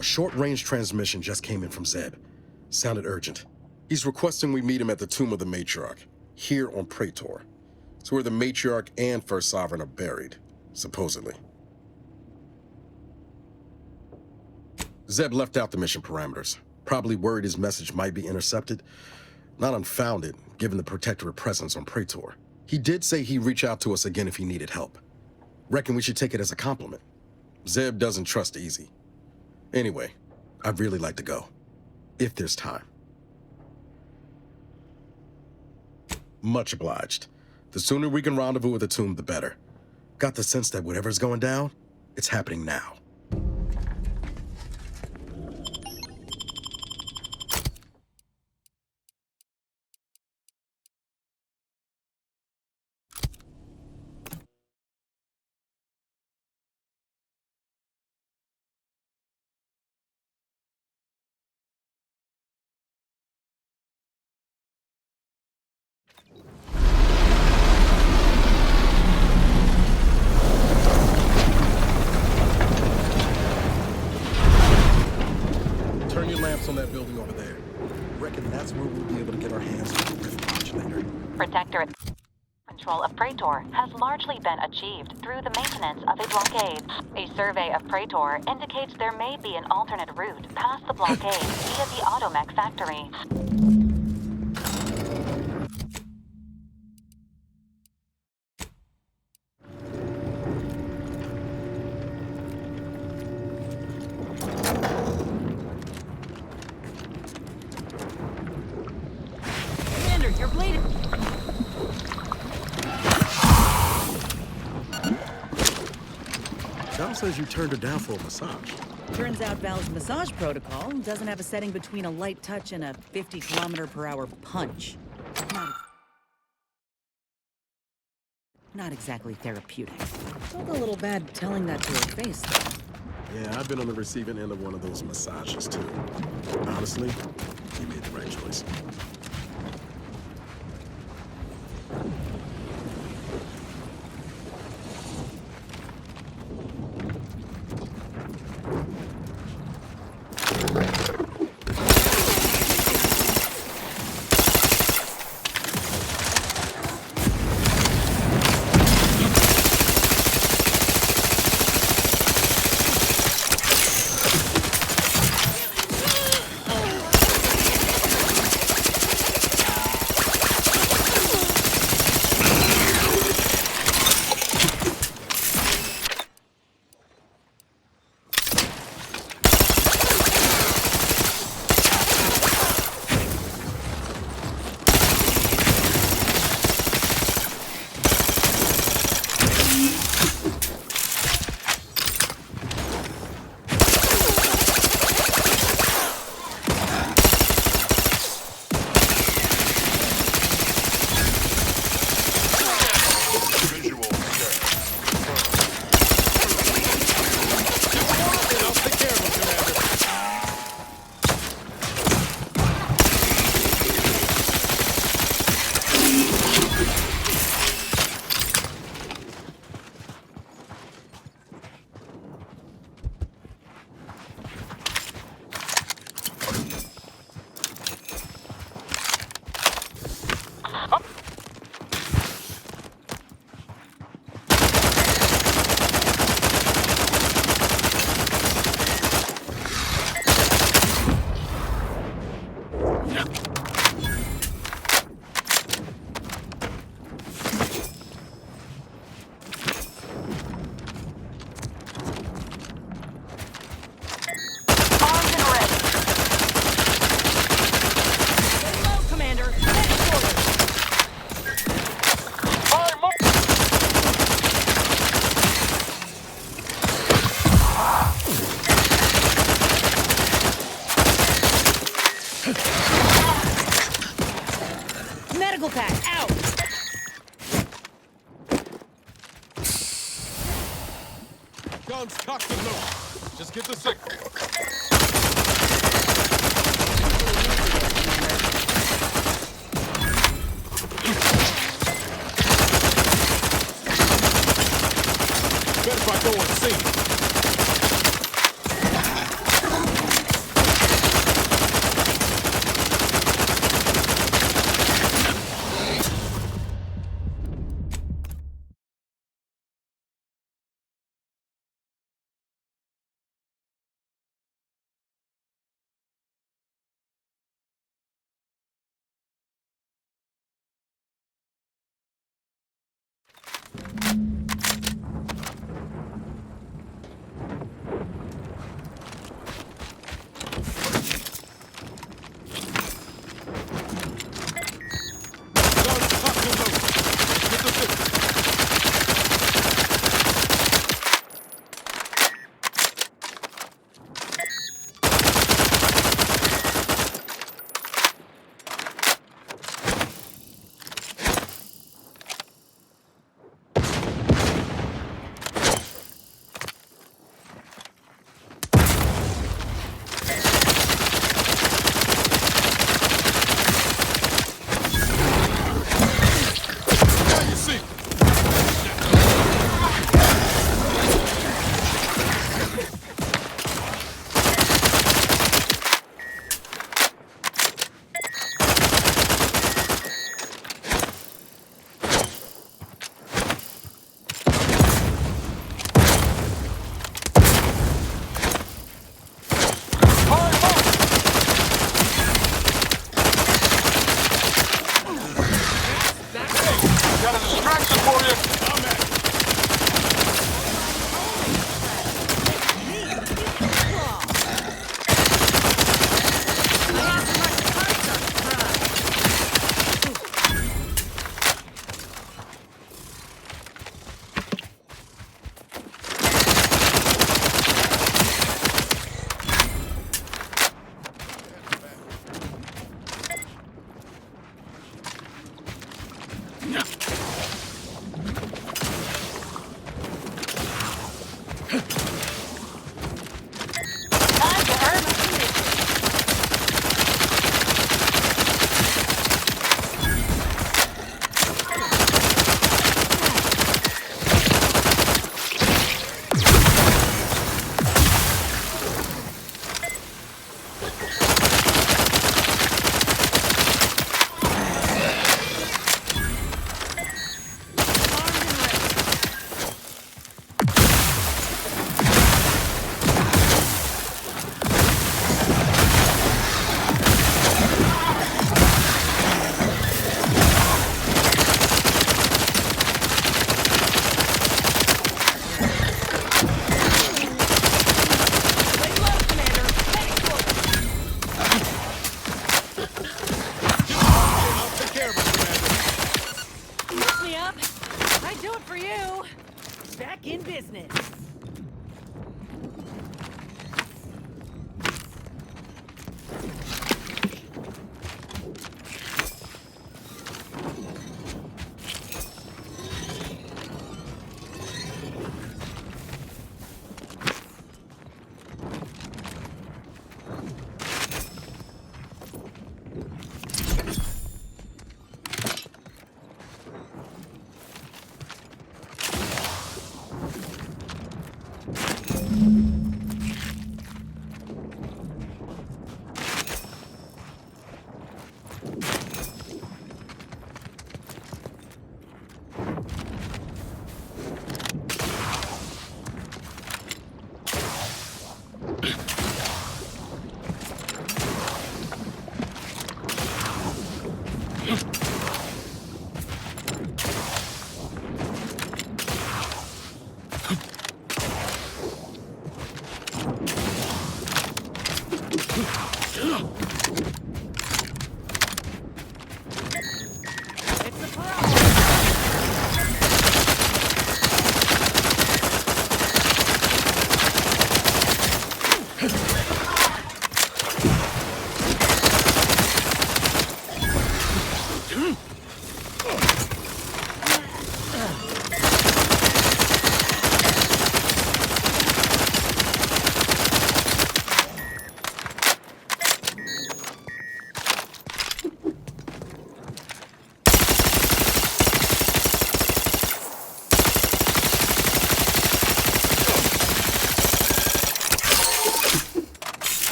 A short-range transmission just came in from Zeb. Sounded urgent. He's requesting we meet him at the tomb of the Matriarch, here on Praetor. It's where the Matriarch and First Sovereign are buried, supposedly. Zeb left out the mission parameters, probably worried his message might be intercepted. Not unfounded, given the Protectorate presence on Praetor. He did say he'd reach out to us again if he needed help. Reckon we should take it as a compliment. Zeb doesn't trust easy. Anyway, I'd really like to go, if there's time. Much obliged. The sooner we can rendezvous at the tomb, the better. Got the sense that whatever's going down, it's happening now. Turn your lamps on that building over there. Reckon that's where we'll be able to get our hands on the rift modulator. Protectorate control of Praetor has largely been achieved through the maintenance of a blockade. A survey of Praetor indicates there may be an alternate route past the blockade via the Automech factory. Commander, you're bleeding. Val says you turned her down for a massage. Turns out Val's massage protocol doesn't have a setting between a light touch and a 50-kilometer-per-hour punch. Not exactly therapeutic. Felt a little bad telling that to her face, though. Yeah, I've been on the receiving end of one of those massages, too. Honestly, you made the right choice. Medical pack, out! Guns cocked and loaded. Just get the signal. Bet if I go unseen.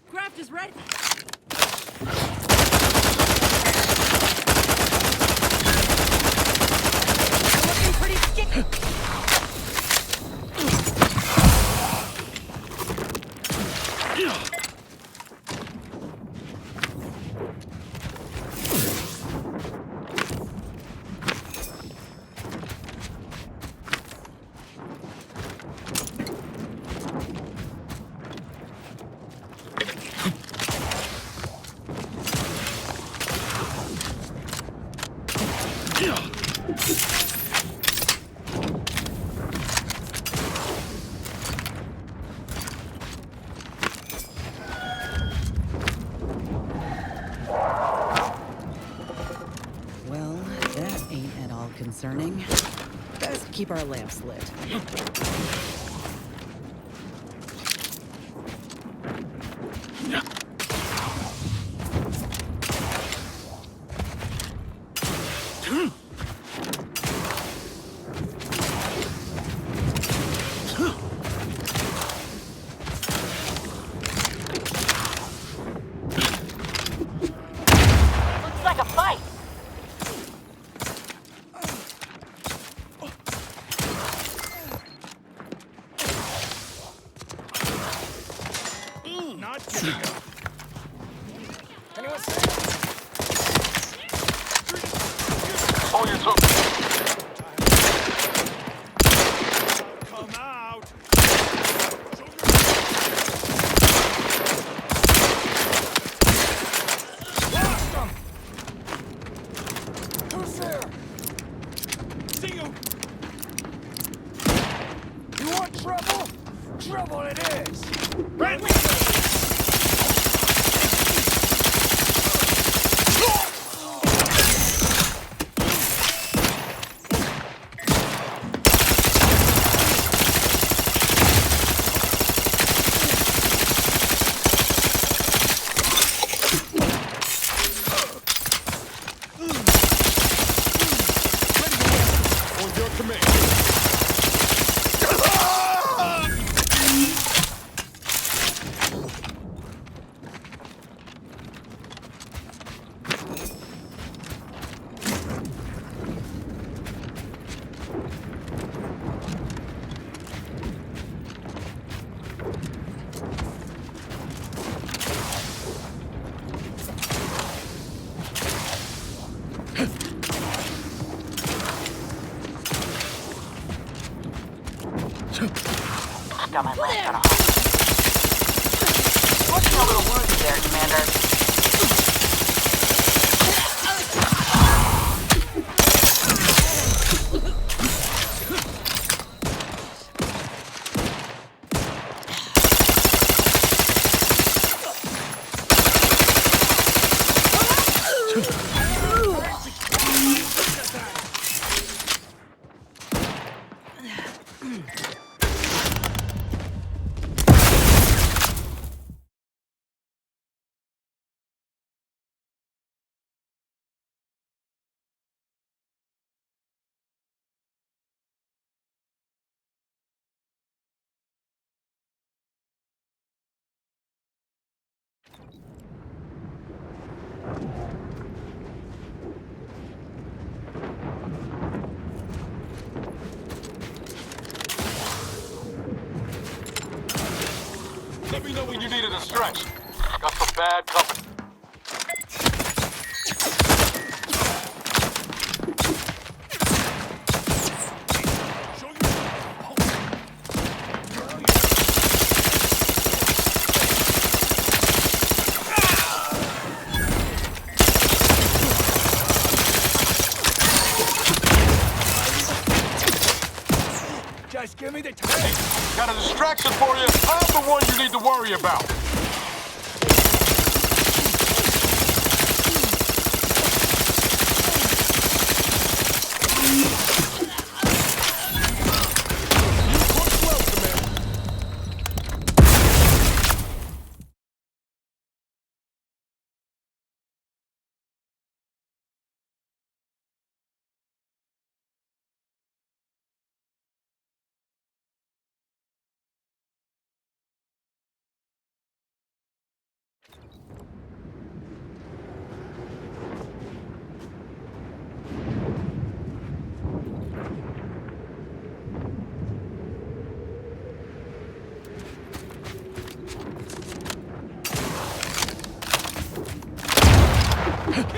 Craft is ready. Looking pretty sticky. Well, that ain't at all concerning. Best keep our lamps lit. Looks like a fight. Not giving up. Hold your tongue. Come out. Lost him. Who's there? See you. You want trouble? Trouble it is. Bradley. On your command. Got my lance on a hole. Looking a little wounded there, Commander. Let me know when You you needed a stretch. Got some bad company. Just give me the time. Got a distraction for you. I'm the one you need to worry about.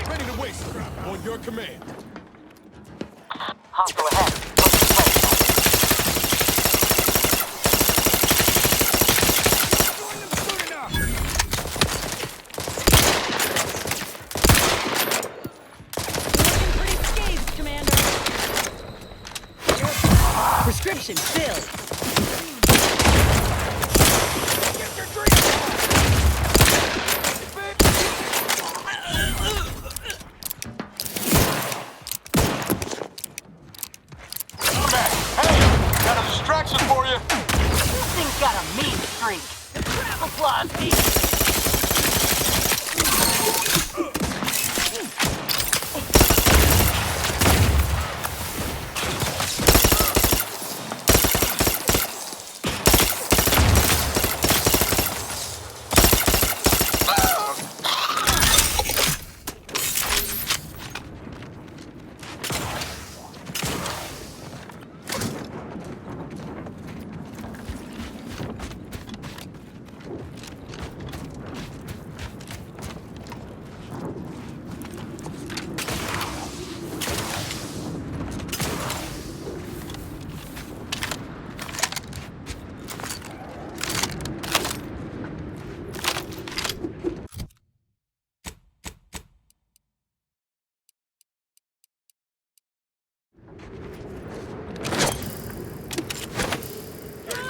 Ready to waste. On your command. Hostile ahead. What's the place? Looking pretty scathed, Commander. Prescription filled. I'm back. Hey, got a distraction for you. This thing's got a mean streak. Travel claws deep.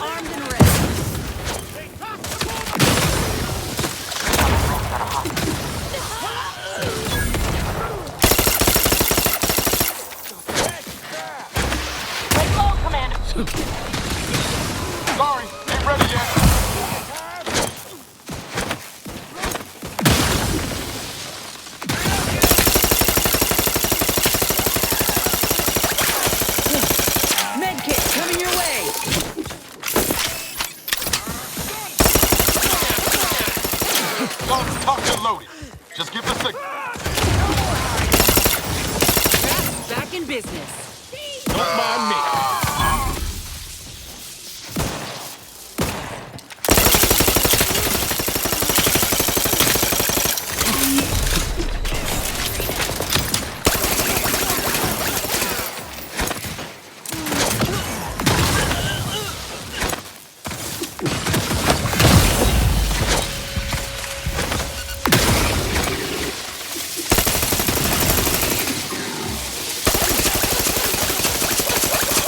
Armed and ready. Let's go, Commander. Sorry, ain't ready yet. Medkit coming your way. Guns cocked and loaded. Just give the signal. Back in business. Don't mind me.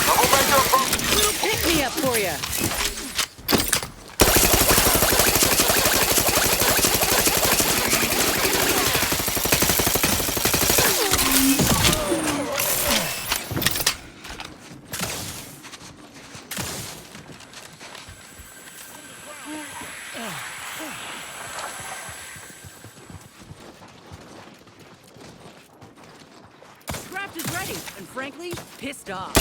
Troublemaker approaching. Pick me up for you. Scrapped is ready, and frankly, pissed off.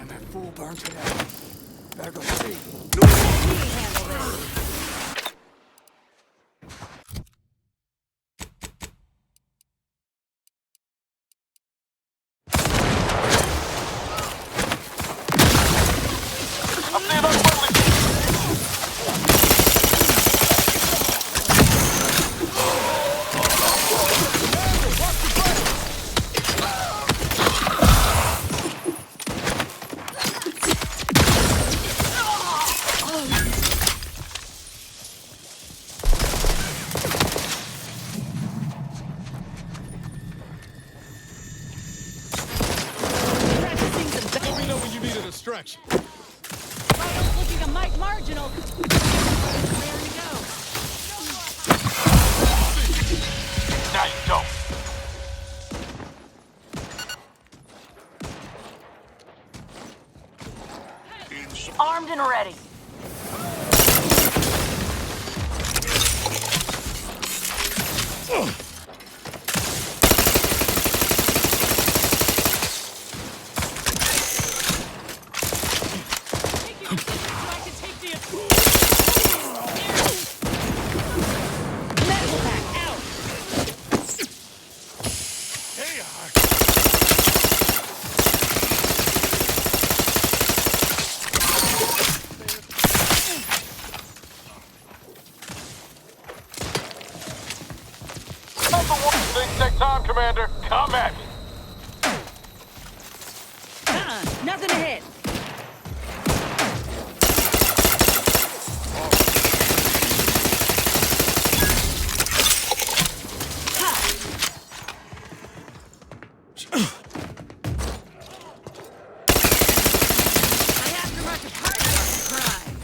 That fool burned to death. Better go see. Let me handle this. I see those bullets. Practicing some Let me know when you need a distraction. Photos looking a mite marginal. There you go. Now you don't. Armed and ready. Medical pack out. Number one. Things take time, Commander. Come at me. Nothing to hit. I have to mark a target on the crime.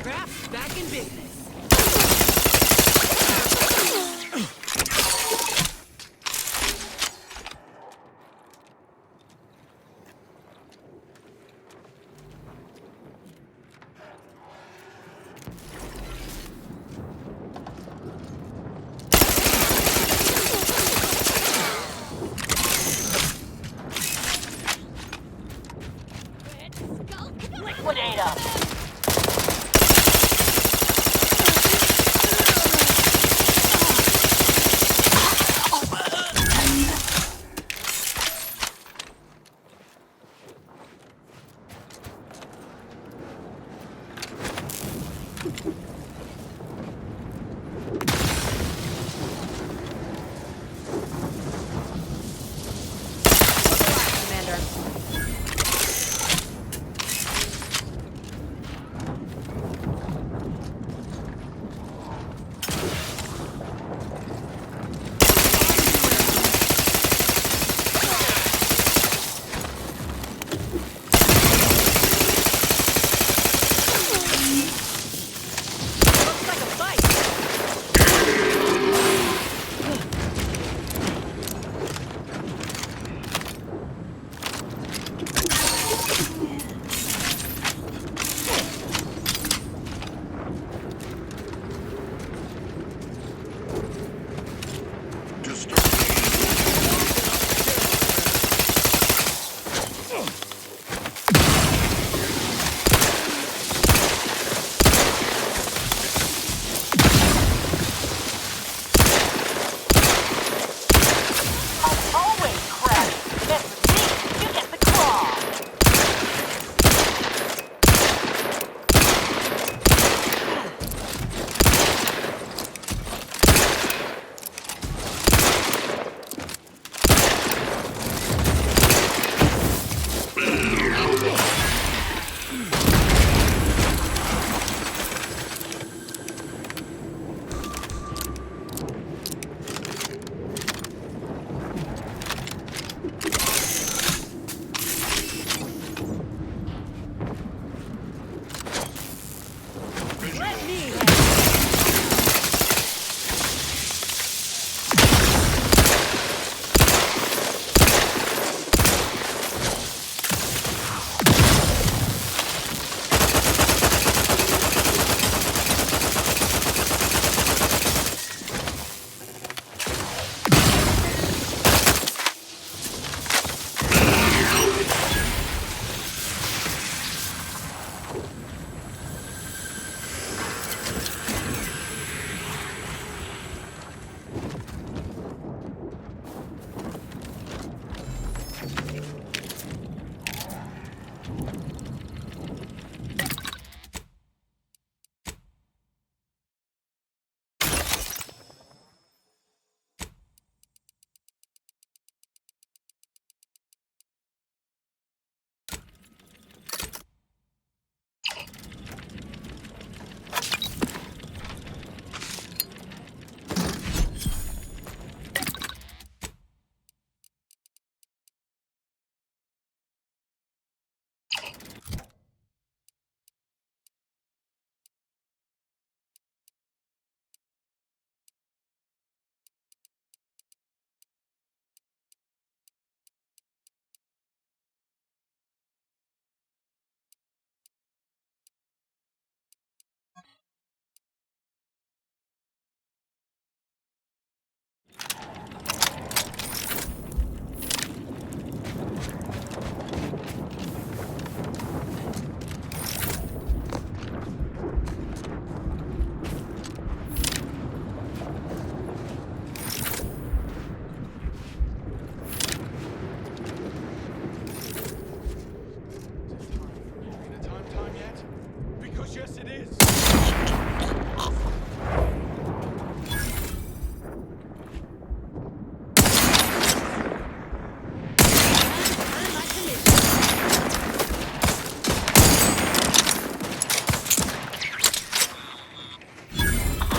Craft back in business. Liquidate 'em.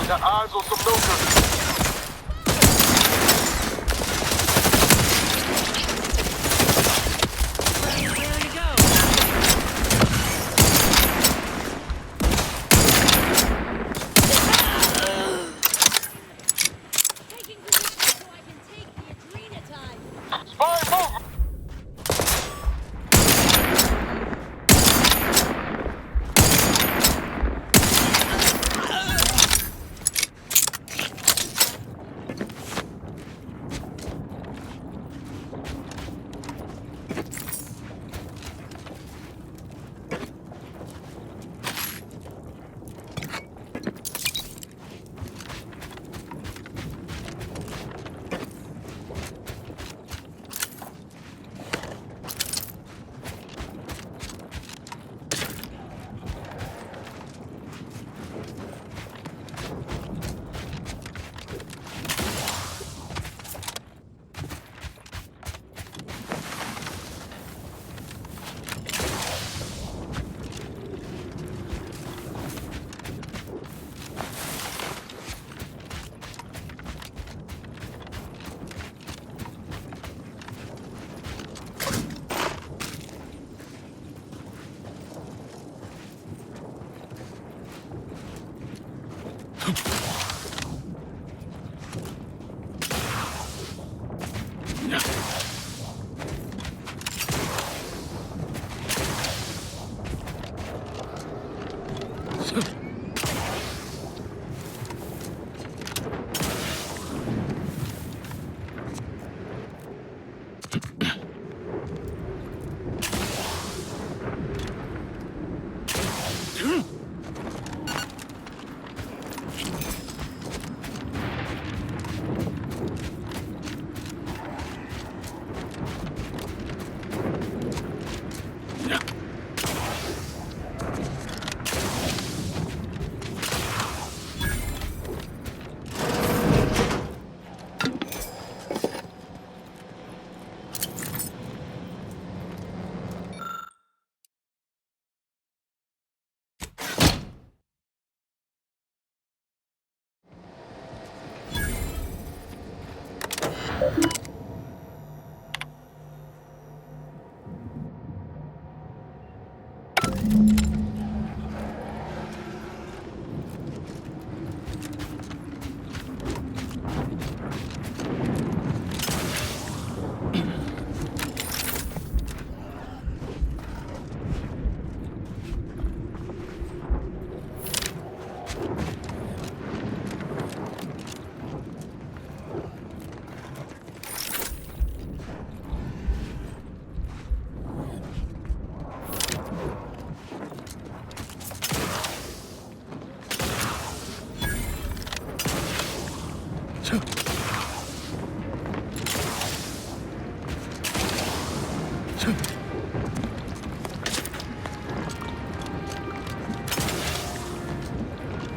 Got eyes on some looters. Spy movement!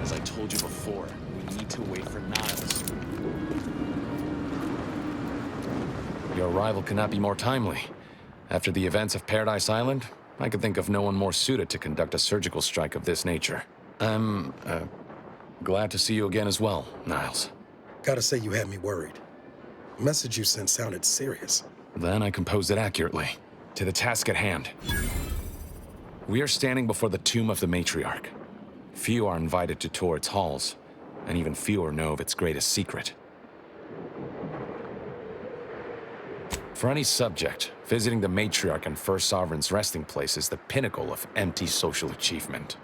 As I told you before, we need to wait for Niles. Your arrival cannot be more timely. After the events of Paradise Island, I could think of no one more suited to conduct a surgical strike of this nature. I'm, glad to see you again as well, Niles. Gotta say you had me worried. The message you sent sounded serious. Then I composed it accurately. To the task at hand. We are standing before the tomb of the matriarch. Few are invited to tour its halls, and even fewer know of its greatest secret. For any subject, visiting the matriarch and First Sovereign's resting place is the pinnacle of empty social achievement.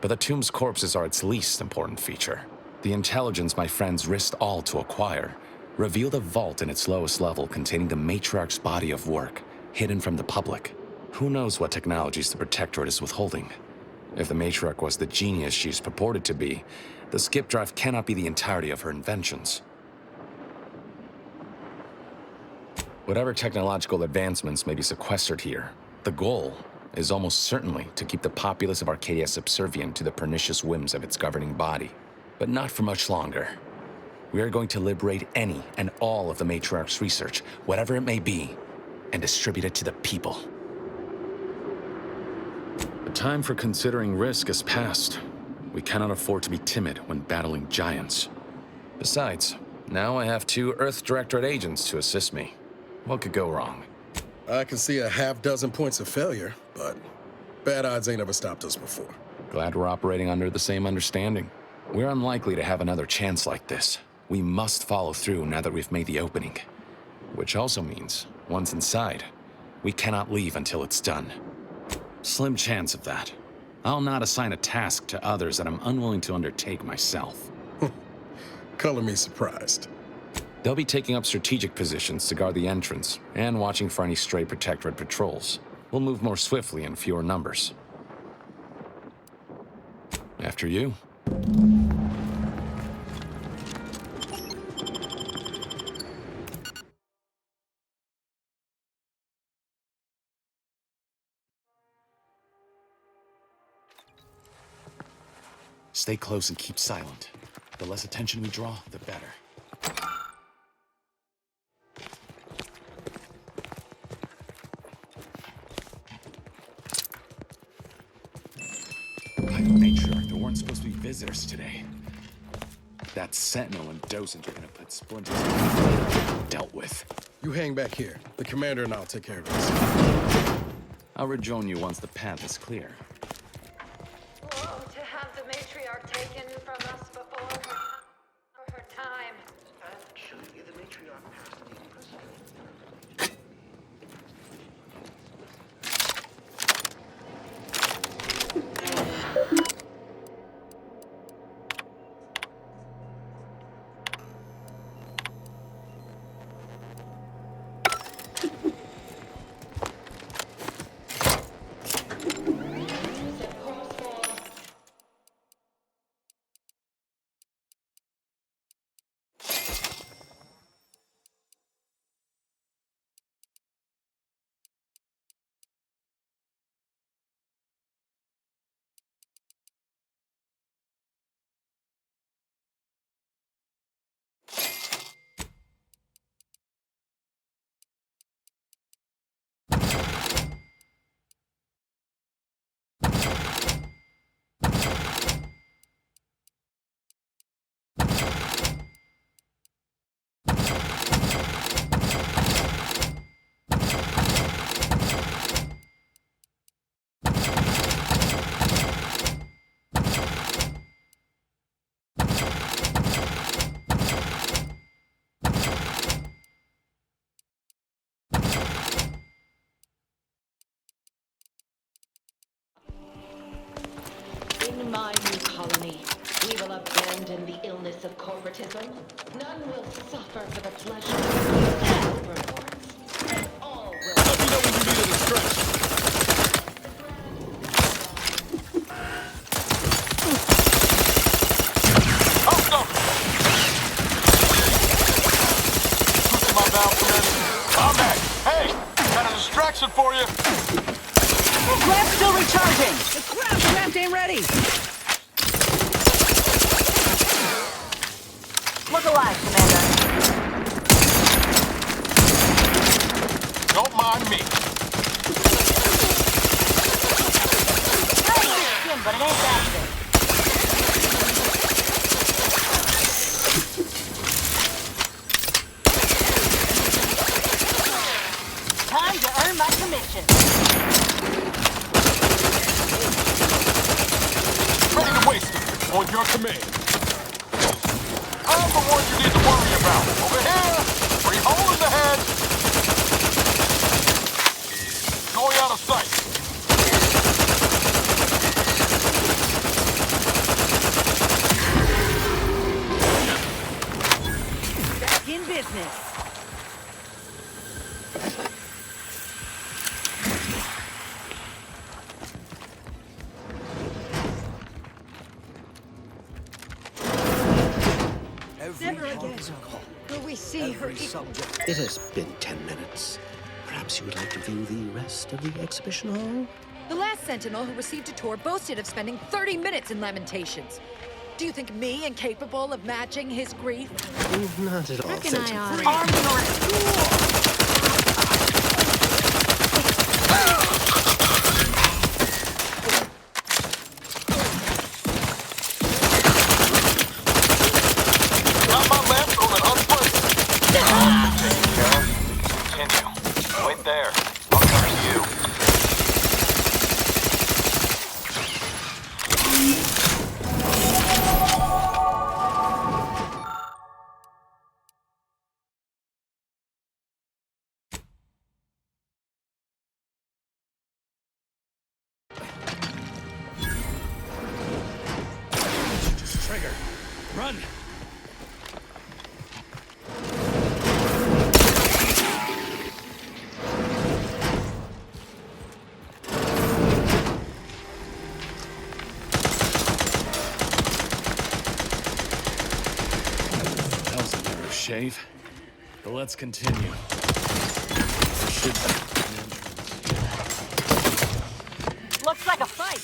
But the tomb's corpses are its least important feature. The intelligence my friends risked all to acquire revealed a vault in its lowest level containing the matriarch's body of work, hidden from the public. Who knows what technologies the Protectorate is withholding? If the matriarch was the genius she's purported to be, the skip drive cannot be the entirety of her inventions. Whatever technological advancements may be sequestered here, the goal is almost certainly to keep the populace of Arcadia subservient to the pernicious whims of its governing body. But not for much longer. We are going to liberate any and all of the matriarch's research, whatever it may be, and distribute it to the people. The time for considering risk is past. We cannot afford to be timid when battling giants. Besides, now I have 2 Earth Directorate agents to assist me. What could go wrong? I can see a half dozen points of failure, but bad odds ain't ever stopped us before. Glad we're operating under the same understanding. We're unlikely to have another chance like this. We must follow through now that we've made the opening. Which also means, once inside, we cannot leave until it's done. Slim chance of that. I'll not assign a task to others that I'm unwilling to undertake myself. Color me surprised. They'll be taking up strategic positions to guard the entrance and watching for any stray Protectorate patrols. We'll move more swiftly in fewer numbers. After you. Stay close and keep silent. The less attention we draw, the better. By the matriarch, there weren't supposed to be visitors today. That Sentinel and Docent are gonna put splinters in the dealt with. You hang back here. The commander and I'll take care of this. I'll rejoin you once the path is clear. Whoa, to have the matriarch taken from us before her time. Actually, the matriarch passed the imprison. In my new colony, we will abandon the illness of corporatism. None will suffer for the pleasure of overlords. And all will... Let me know when you need a distraction. Oh, no! Pushing my valve, Commander. I'm back. Hey, got a distraction for you. Ramp's still recharging! The craft ain't ready! Look alive, Commander. Don't mind me. Nice skin, but it ain't that thick. Time to earn my commission. Ready to waste it. On your command. I'm the one you need to worry about. Over here, free hole in the head. Going out of sight. Back in business. Never again Will we see her subject. It has been 10 minutes. Perhaps you would like to view the rest of the exhibition hall? The last Sentinel who received a tour boasted of spending 30 minutes in Lamentations. Do you think me incapable of matching his grief? Not at all. Reckon I Sentinel. ought to. Arms are Run! That was a narrow shave. But let's continue. There should be an entrance. Looks like a fight.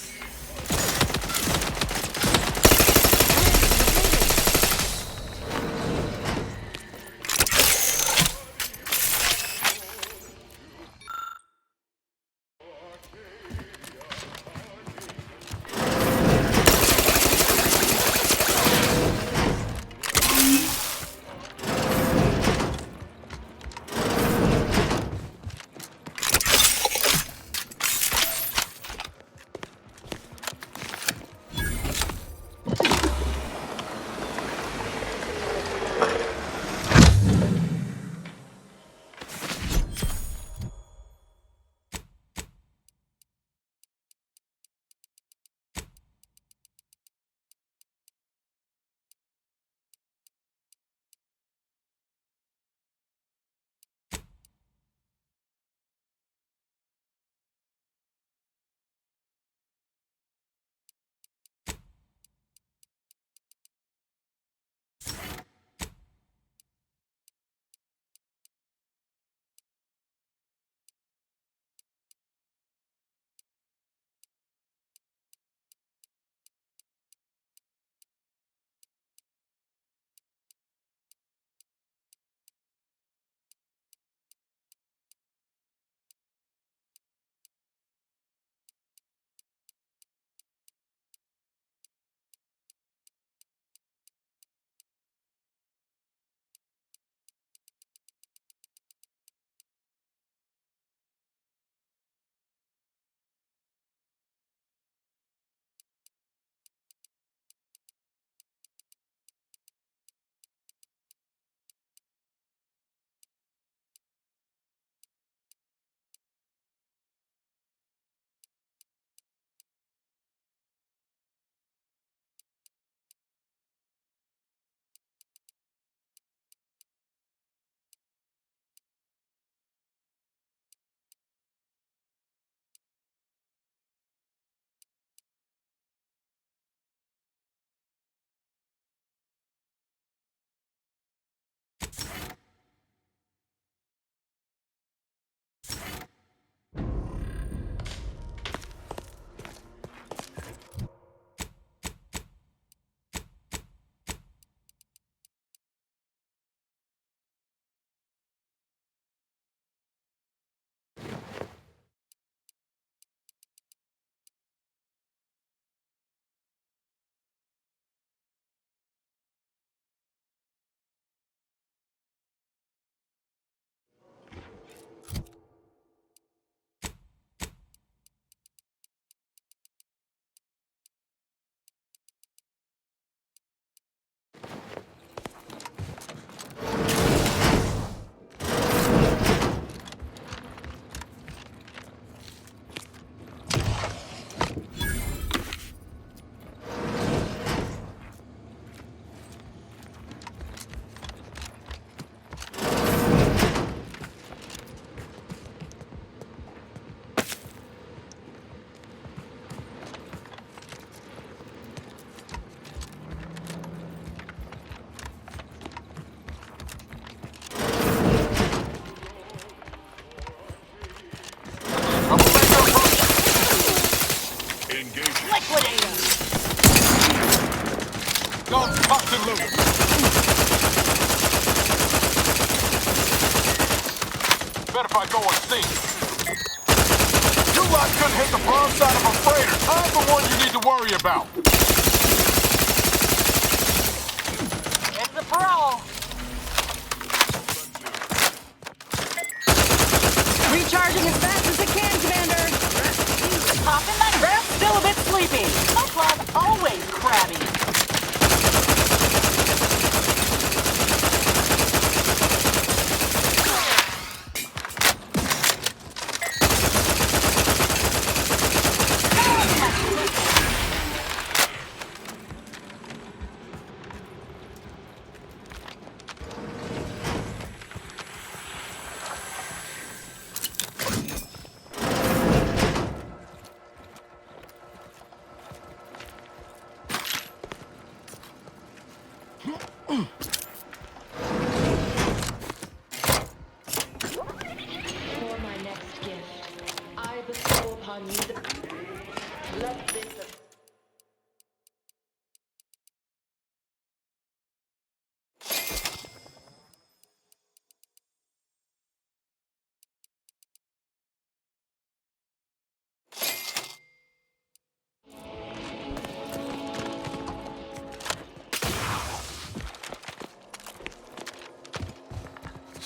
Bet if I go unseen. You lot couldn't hit the broadside of a freighter. I'm the one you need to worry about. It's a brawl. Recharging as fast as it can, Commander! Popping that crab? Still a bit sleepy. My claw's always crabby. For my next gift, I bestow upon you the... Let this...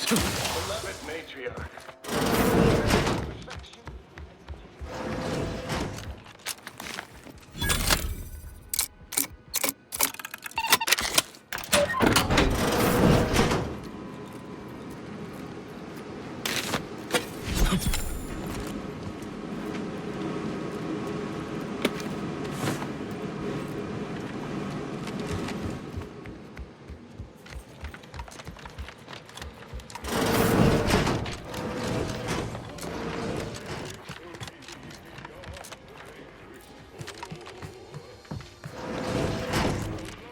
Beloved matriarch.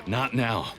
Not now.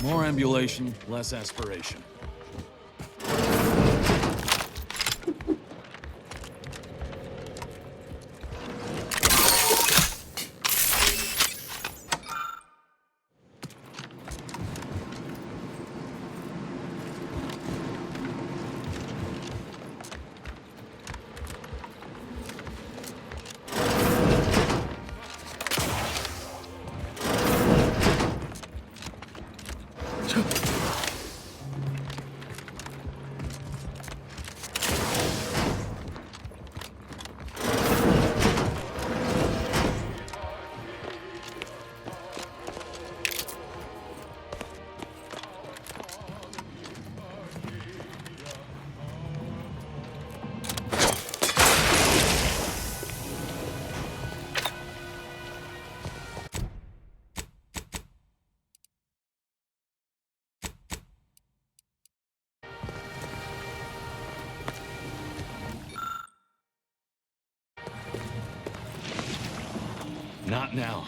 More ambulation, less aspiration. Not now.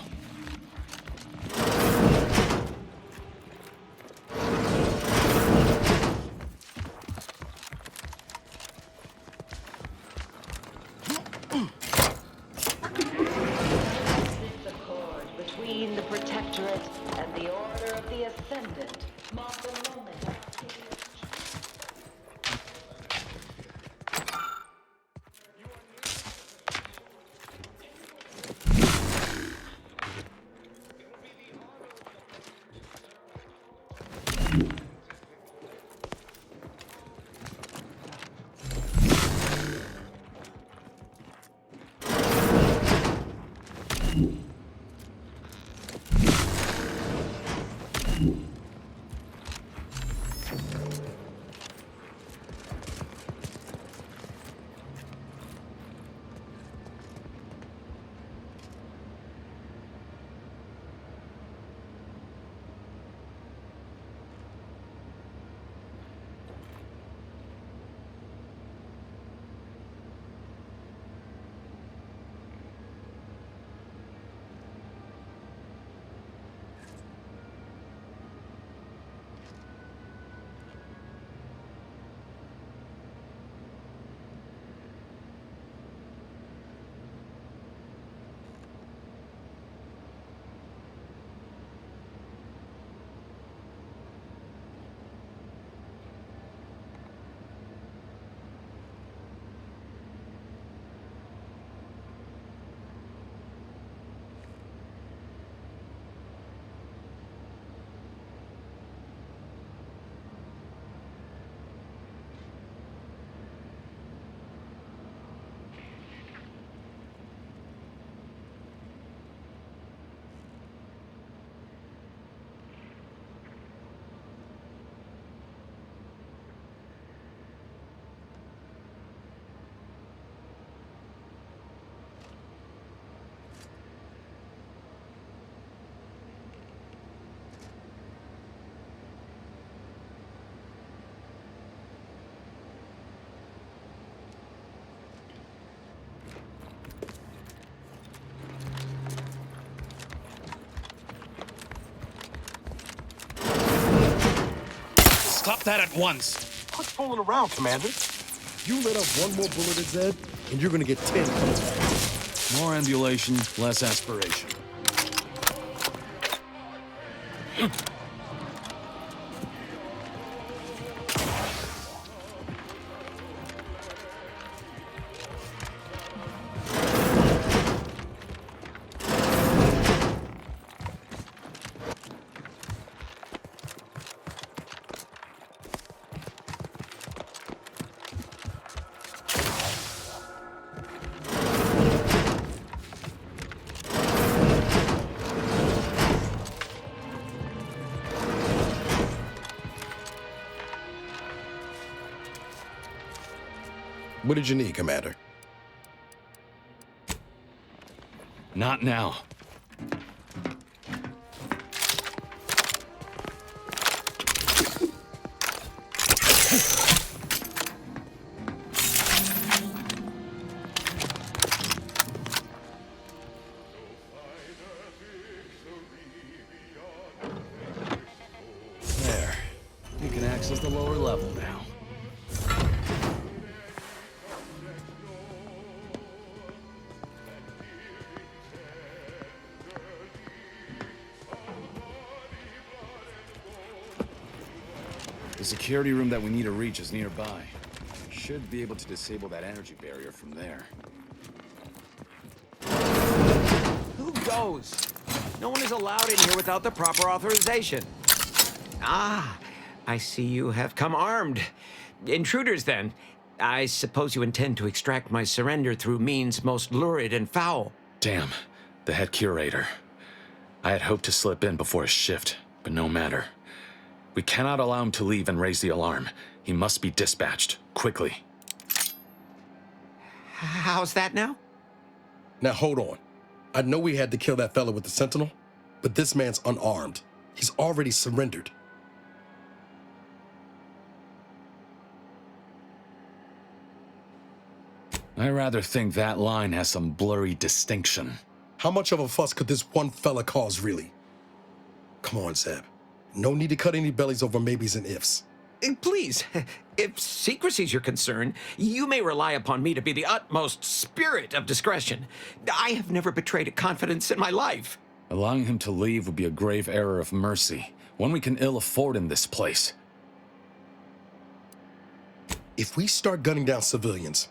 Stop that at once! Quit fooling around, Commander. You let off one more bullet at Zeb, and you're gonna get 10 coming back. More ambulation, less aspiration. What did you need, Commander? Not now. There. You can access the lower level now. The security room that we need to reach is nearby. Should be able to disable that energy barrier from there. Who goes? No one is allowed in here without the proper authorization. Ah, I see you have come armed. Intruders, then. I suppose you intend to extract my surrender through means most lurid and foul. Damn, the head curator. I had hoped to slip in before his shift, but no matter. We cannot allow him to leave and raise the alarm. He must be dispatched, quickly. How's that now? Now hold on. I know we had to kill that fella with the Sentinel, but this man's unarmed. He's already surrendered. I rather think that line has some blurry distinction. How much of a fuss could this one fella cause, really? Come on, Zeb. No need to cut any bellies over maybes and ifs. Please, if secrecy's your concern, you may rely upon me to be the utmost spirit of discretion. I have never betrayed a confidence in my life. Allowing him to leave would be a grave error of mercy, one we can ill afford in this place. If we start gunning down civilians,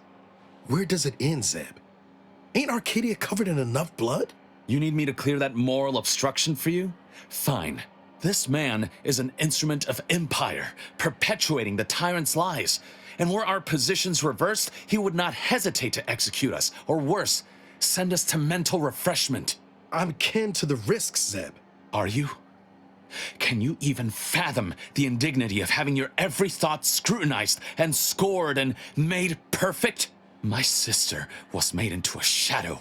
where does it end, Zeb? Ain't Arcadia covered in enough blood? You need me to clear that moral obstruction for you? Fine. This man is an instrument of empire, perpetuating the tyrant's lies. And were our positions reversed, he would not hesitate to execute us, or worse, send us to mental refreshment. I'm kin to the risks, Zeb. Are you? Can you even fathom the indignity of having your every thought scrutinized and scored and made perfect? My sister was made into a shadow.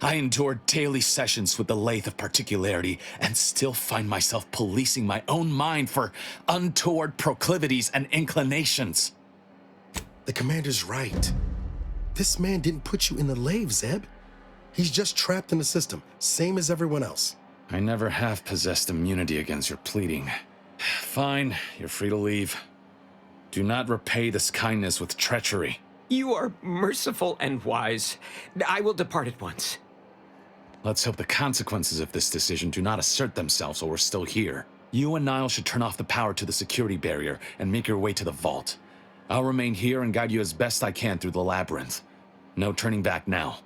I endured daily sessions with the lathe of particularity and still find myself policing my own mind for untoward proclivities and inclinations. The commander's right. This man didn't put you in the lathe, Zeb. He's just trapped in the system, same as everyone else. I never have possessed immunity against your pleading. Fine, you're free to leave. Do not repay this kindness with treachery. You are merciful and wise. I will depart at once. Let's hope the consequences of this decision do not assert themselves while we're still here. You and Niall should turn off the power to the security barrier and make your way to the vault. I'll remain here and guide you as best I can through the labyrinth. No turning back now.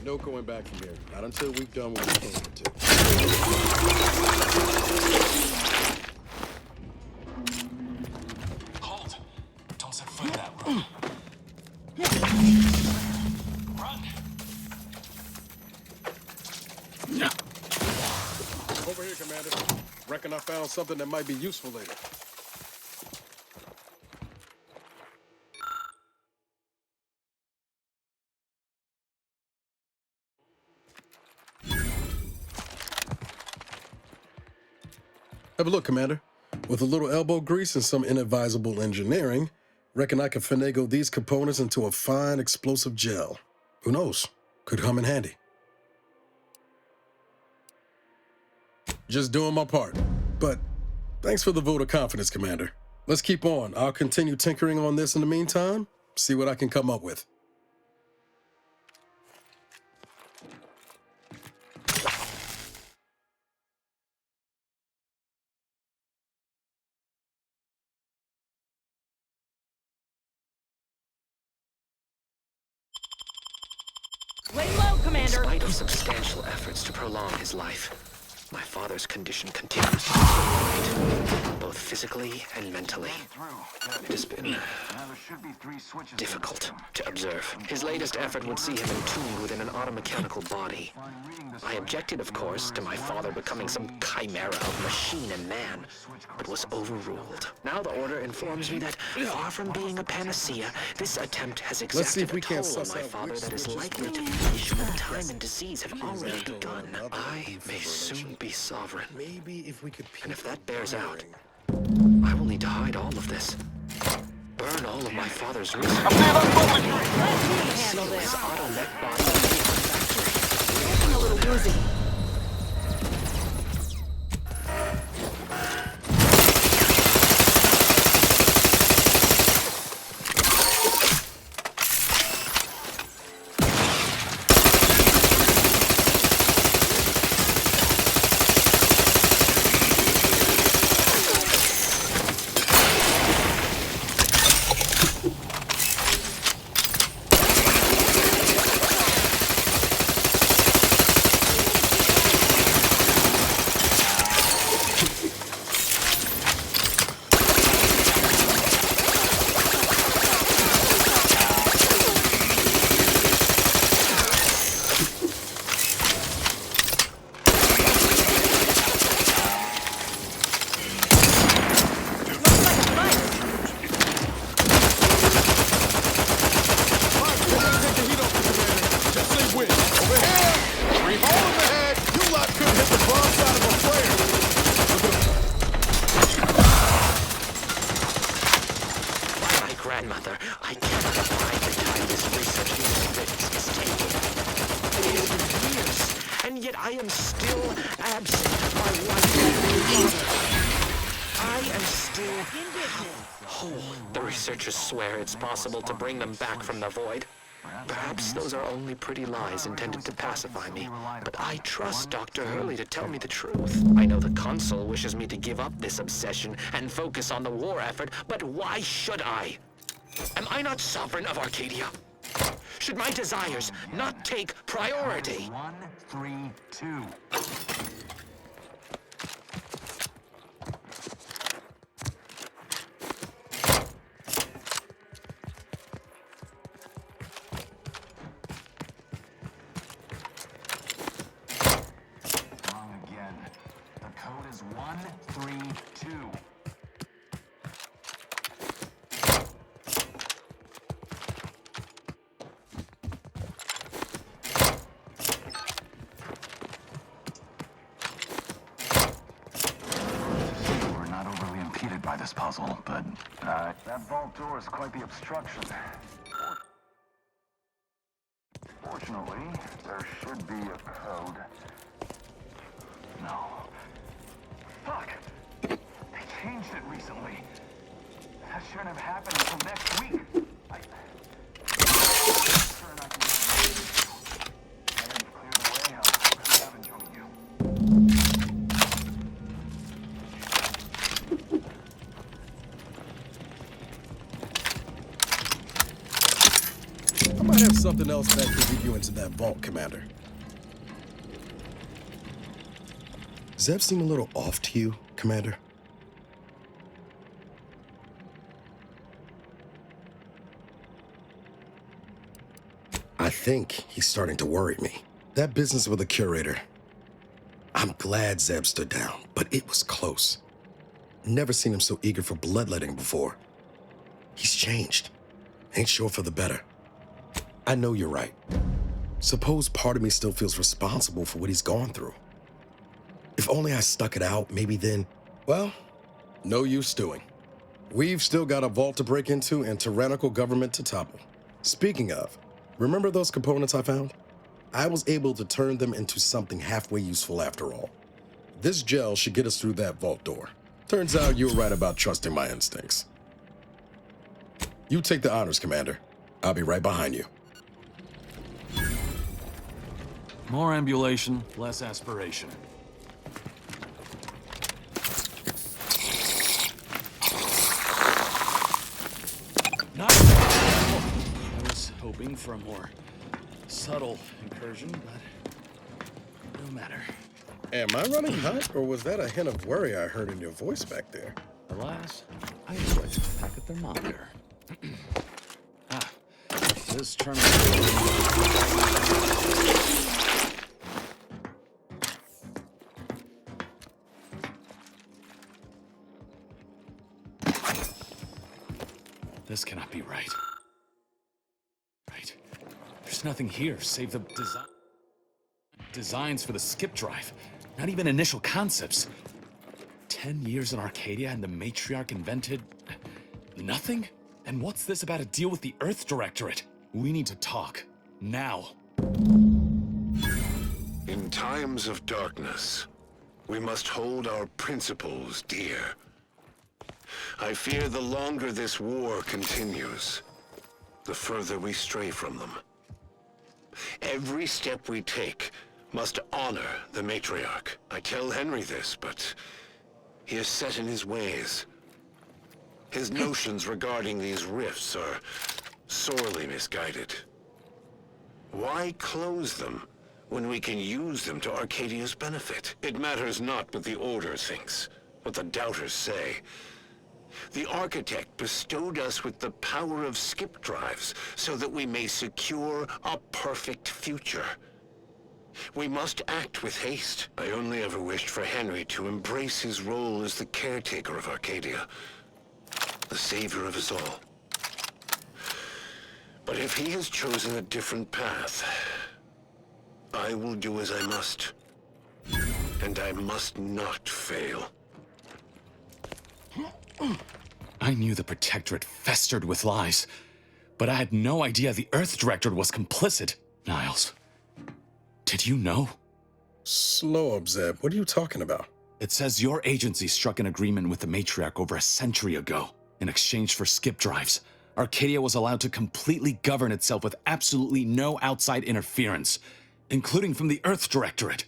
No going back from here. Not until we've done what we came here to. Hold! Don't set foot in that room. Run! Over here, Commander. Reckon I found something that might be useful later. Have a look, Commander. With a little elbow grease and some inadvisable engineering, reckon I could finagle these components into a fine explosive gel. Who knows? Could come in handy. Just doing my part. But thanks for the vote of confidence, Commander. Let's keep on. I'll continue tinkering on this in the meantime, see what I can come up with. Lay low, Commander! In spite of substantial efforts to prolong his life, my father's condition continues to deteriorate, both physically and mentally. It has been difficult to observe. His latest effort would see him entombed within an automechanical body. I objected, of course, to my father becoming some chimera of machine and man, but was overruled. Now the Order informs me that, far from being a panacea, this attempt has exacted a toll on my father that is likely to finish when time and disease have already begun. I may soon be sovereign. And if that bears out, I will need to hide all of this. Burn all of my father's research. Let me handle this. Automech body. Getting a little woozy. Grandmother, I cannot abide the time this research into Ritz is taking. It has been years, and yet I am still absent of my wife and father. I am still whole. The researchers swear it's possible to bring them back from the void. Perhaps those are only pretty lies intended to pacify me, but I trust Dr. Hurley to tell me the truth. I know the Consul wishes me to give up this obsession and focus on the war effort, but why should I? Am I not sovereign of Arcadia? Should my desires not take priority? 1, 3, 2. Wrong again. The code is 1, 3, 2. By this puzzle, but that vault door is quite the obstruction. Fortunately, there should be a code. No. Fuck! They changed it recently. That shouldn't have happened until next week. I had to clear the way out. I haven't joined you. I might have something else that could get you into that vault, Commander. Zeb seem a little off to you, Commander? I think he's starting to worry me. That business with the curator. I'm glad Zeb stood down, but it was close. Never seen him so eager for bloodletting before. He's changed. Ain't sure for the better. I know you're right. Suppose part of me still feels responsible for what he's gone through. If only I stuck it out, maybe then Well, no use stewing. We've still got a vault to break into and tyrannical government to topple. Speaking of, remember those components I found? I was able to turn them into something halfway useful after all. This gel should get us through that vault door. Turns out you were right about trusting my instincts. You take the honors, Commander. I'll be right behind you. More ambulation, less aspiration. Nice! I was hoping for a more subtle incursion, but no matter. Am I running hot, or was that a hint of worry I heard in your voice back there? Alas, I enjoyed the packet thermometer. This terminal. This cannot be right. Right. There's nothing here save the designs for the skip drive. Not even initial concepts. 10 years in Arcadia and the Matriarch invented nothing? And what's this about a deal with the Earth Directorate? We need to talk. Now. In times of darkness, we must hold our principles dear. I fear the longer this war continues, the further we stray from them. Every step we take must honor the Matriarch. I tell Henry this, but he is set in his ways. His notions regarding these rifts are sorely misguided. Why close them when we can use them to Arcadia's benefit? It matters not what the Order thinks, what the Doubters say. The Architect bestowed us with the power of skip drives so that we may secure a perfect future. We must act with haste. I only ever wished for Henry to embrace his role as the caretaker of Arcadia, the savior of us all. But if he has chosen a different path, I will do as I must. And I must not fail. I knew the Protectorate festered with lies, but I had no idea the Earth Directorate was complicit. Niles, did you know? Slow up, Zeb. What are you talking about? It says your agency struck an agreement with the Matriarch over a century ago. In exchange for skip drives, Arcadia was allowed to completely govern itself with absolutely no outside interference, including from the Earth Directorate.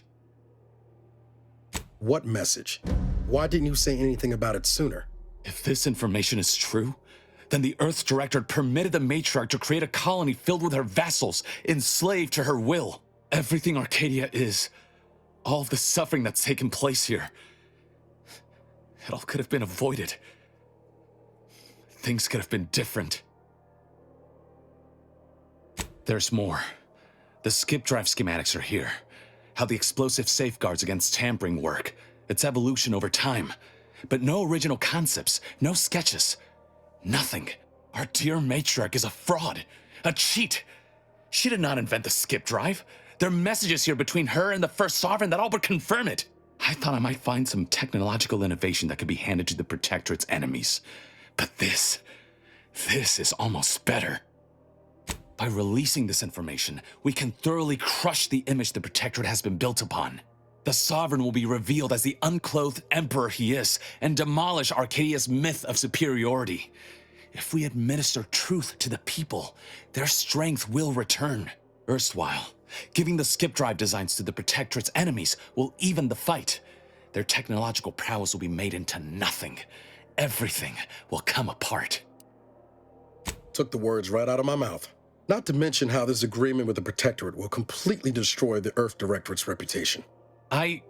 What message? Why didn't you say anything about it sooner? If this information is true, then the Earth Directorate permitted the Matriarch to create a colony filled with her vassals, enslaved to her will. Everything Arcadia is, all of the suffering that's taken place here, it all could have been avoided. Things could have been different. There's more. The skip drive schematics are here. How the explosive safeguards against tampering work, its evolution over time. But no original concepts, no sketches. Nothing. Our dear Matriarch is a fraud, a cheat. She did not invent the skip drive. There are messages here between her and the First Sovereign that all but confirm it. I thought I might find some technological innovation that could be handed to the Protectorate's enemies. But this is almost better. By releasing this information, we can thoroughly crush the image the Protectorate has been built upon. The Sovereign will be revealed as the unclothed emperor he is, and demolish Arcadia's myth of superiority. If we administer truth to the people, their strength will return. Erstwhile, giving the skip drive designs to the Protectorate's enemies will even the fight. Their technological prowess will be made into nothing. Everything will come apart. Took the words right out of my mouth. Not to mention how this agreement with the Protectorate will completely destroy the Earth Directorate's reputation. I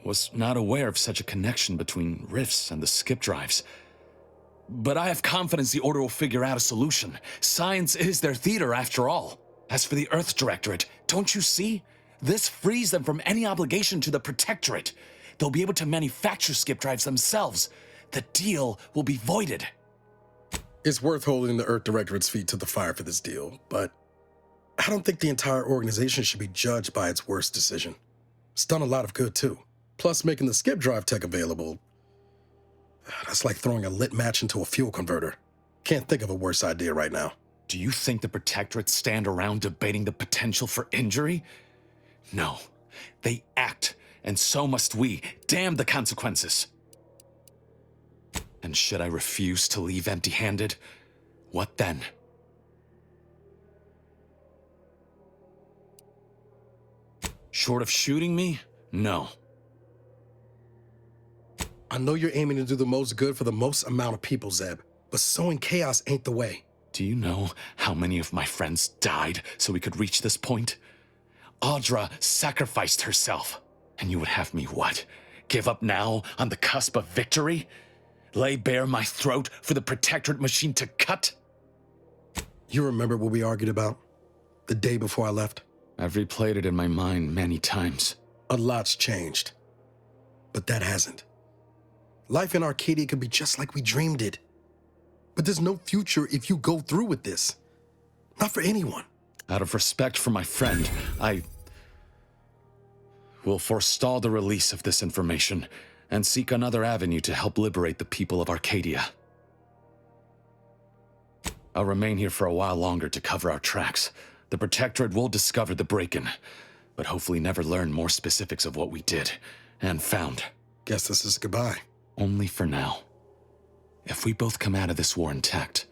was not aware of such a connection between rifts and the skip drives. But I have confidence the Order will figure out a solution. Science is their theater, after all. As for the Earth Directorate, don't you see? This frees them from any obligation to the Protectorate. They'll be able to manufacture skip drives themselves. The deal will be voided. It's worth holding the Earth Directorate's feet to the fire for this deal, but I don't think the entire organization should be judged by its worst decision. It's done a lot of good, too. Plus, making the skip drive tech available, that's like throwing a lit match into a fuel converter. Can't think of a worse idea right now. Do you think the Protectorate stand around debating the potential for injury? No. They act, and so must we. Damn the consequences. And should I refuse to leave empty-handed, what then? Short of shooting me? No. I know you're aiming to do the most good for the most amount of people, Zeb, but sowing chaos ain't the way. Do you know how many of my friends died so we could reach this point? Audra sacrificed herself. And you would have me what? Give up now on the cusp of victory? Lay bare my throat for the Protectorate machine to cut? You remember what we argued about the day before I left? I've replayed it in my mind many times. A lot's changed, but that hasn't. Life in Arcadia could be just like we dreamed it. But there's no future if you go through with this. Not for anyone. Out of respect for my friend, I will forestall the release of this information and seek another avenue to help liberate the people of Arcadia. I'll remain here for a while longer to cover our tracks. The Protectorate will discover the break-in, but hopefully never learn more specifics of what we did and found. Guess this is goodbye. Only for now. If we both come out of this war intact,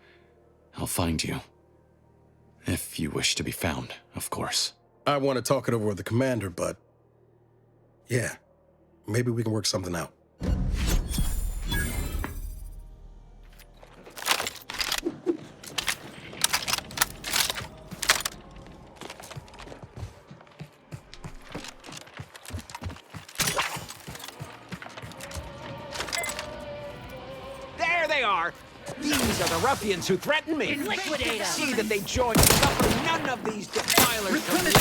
I'll find you. If you wish to be found, of course. I want to talk it over with the commander, but yeah, maybe we can work something out. There they are! These are the ruffians who threatened me! Liquidate 'em. See that they join and suffer none of these defilers to live.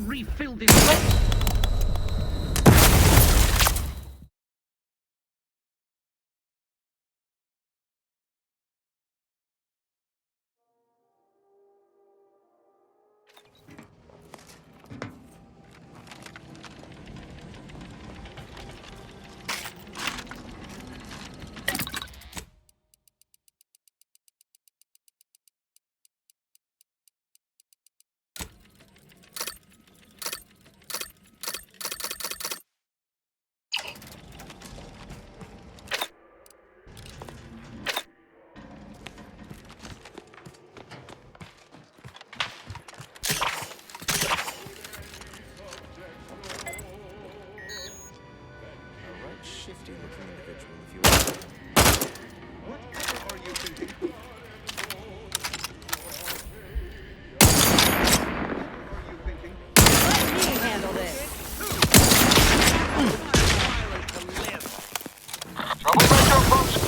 Refill this. Shifty-looking individual, if you will. What are you thinking? Let me handle this. Troublemaker approaching.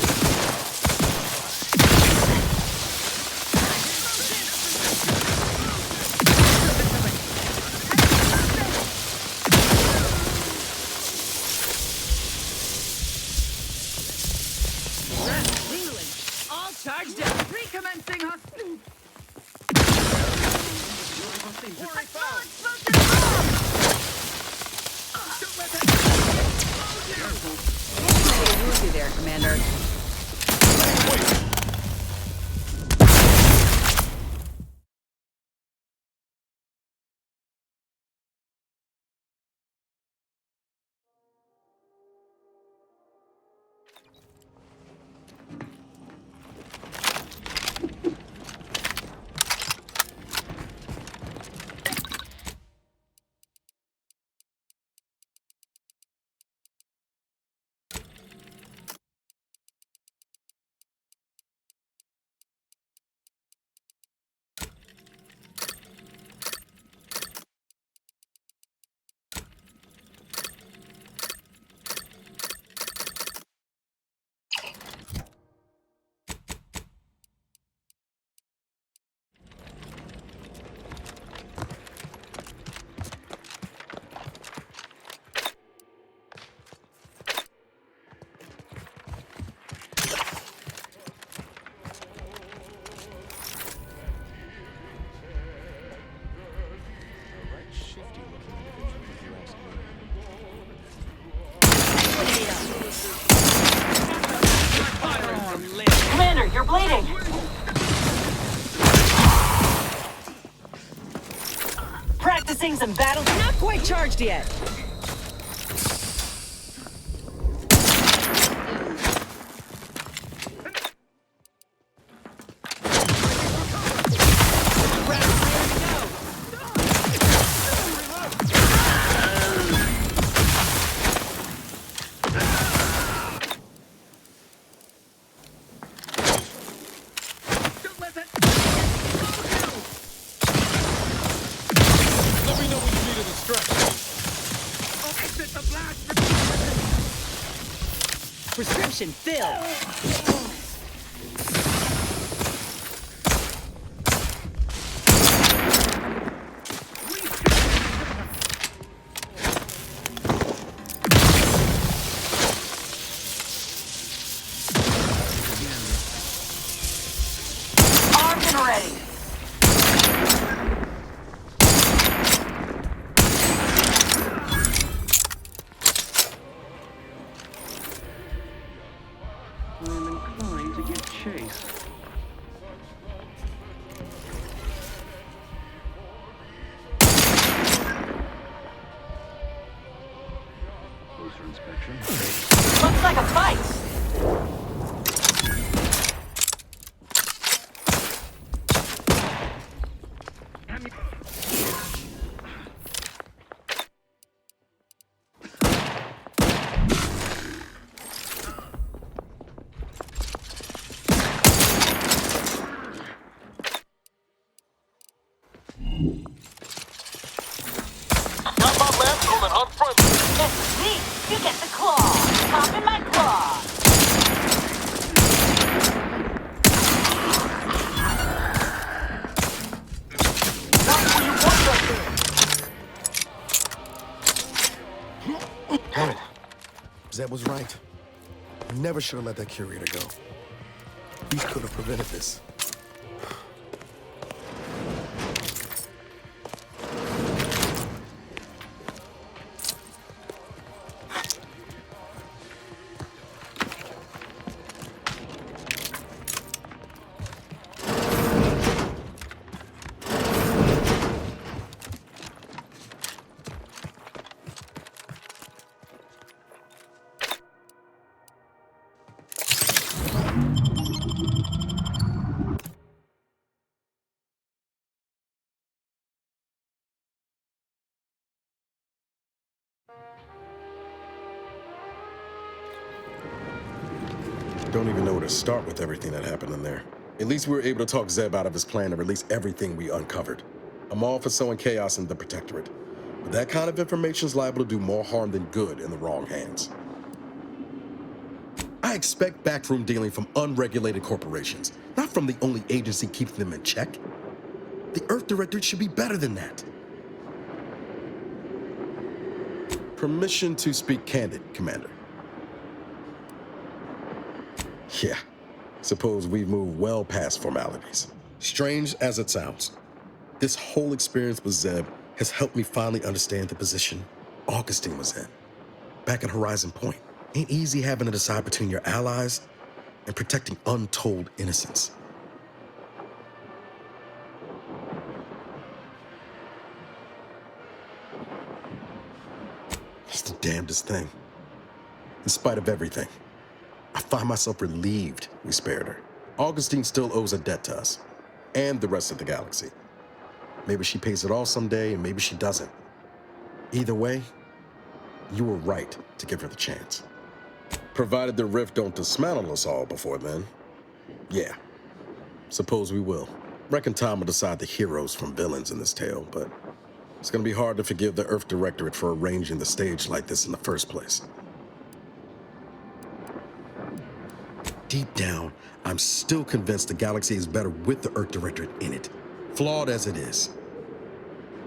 All charged up. Recommencing hostility. Woozy there, Commander. You're bleeding. Practicing some battles. Not quite charged yet. Let me know when you need a distraction. Prescription filled. Armed and ready. I'm inclined to get chased. Closer inspection. Looks like a fight. Got my left on an unfriendly. It's me. You get the claw. Hop in my claw. Not where you want that thing. Damn it. Zeb was right. Never should have let that curator go. We could have prevented this. Don't even know where to start with everything that happened in there. At least we were able to talk Zeb out of his plan to release everything we uncovered. I'm all for sowing chaos in the Protectorate, but that kind of information is liable to do more harm than good in the wrong hands. I expect backroom dealing from unregulated corporations, not from the only agency keeping them in check. The Earth Directorate should be better than that. Permission to speak candid, Commander. Yeah, suppose we've moved well past formalities. Strange as it sounds, this whole experience with Zeb has helped me finally understand the position Augustine was in. Back at Horizon Point, ain't easy having to decide between your allies and protecting untold innocents. It's the damnedest thing. In spite of everything, I find myself relieved we spared her. Augustine still owes a debt to us, and the rest of the galaxy. Maybe she pays it all someday, and maybe she doesn't. Either way, you were right to give her the chance. Provided the rift don't dismantle us all before then. Yeah, suppose we will. Reckon time will decide the heroes from villains in this tale, but it's gonna be hard to forgive the Earth Directorate for arranging the stage like this in the first place. Deep down, I'm still convinced the galaxy is better with the Earth Directorate in it, flawed as it is.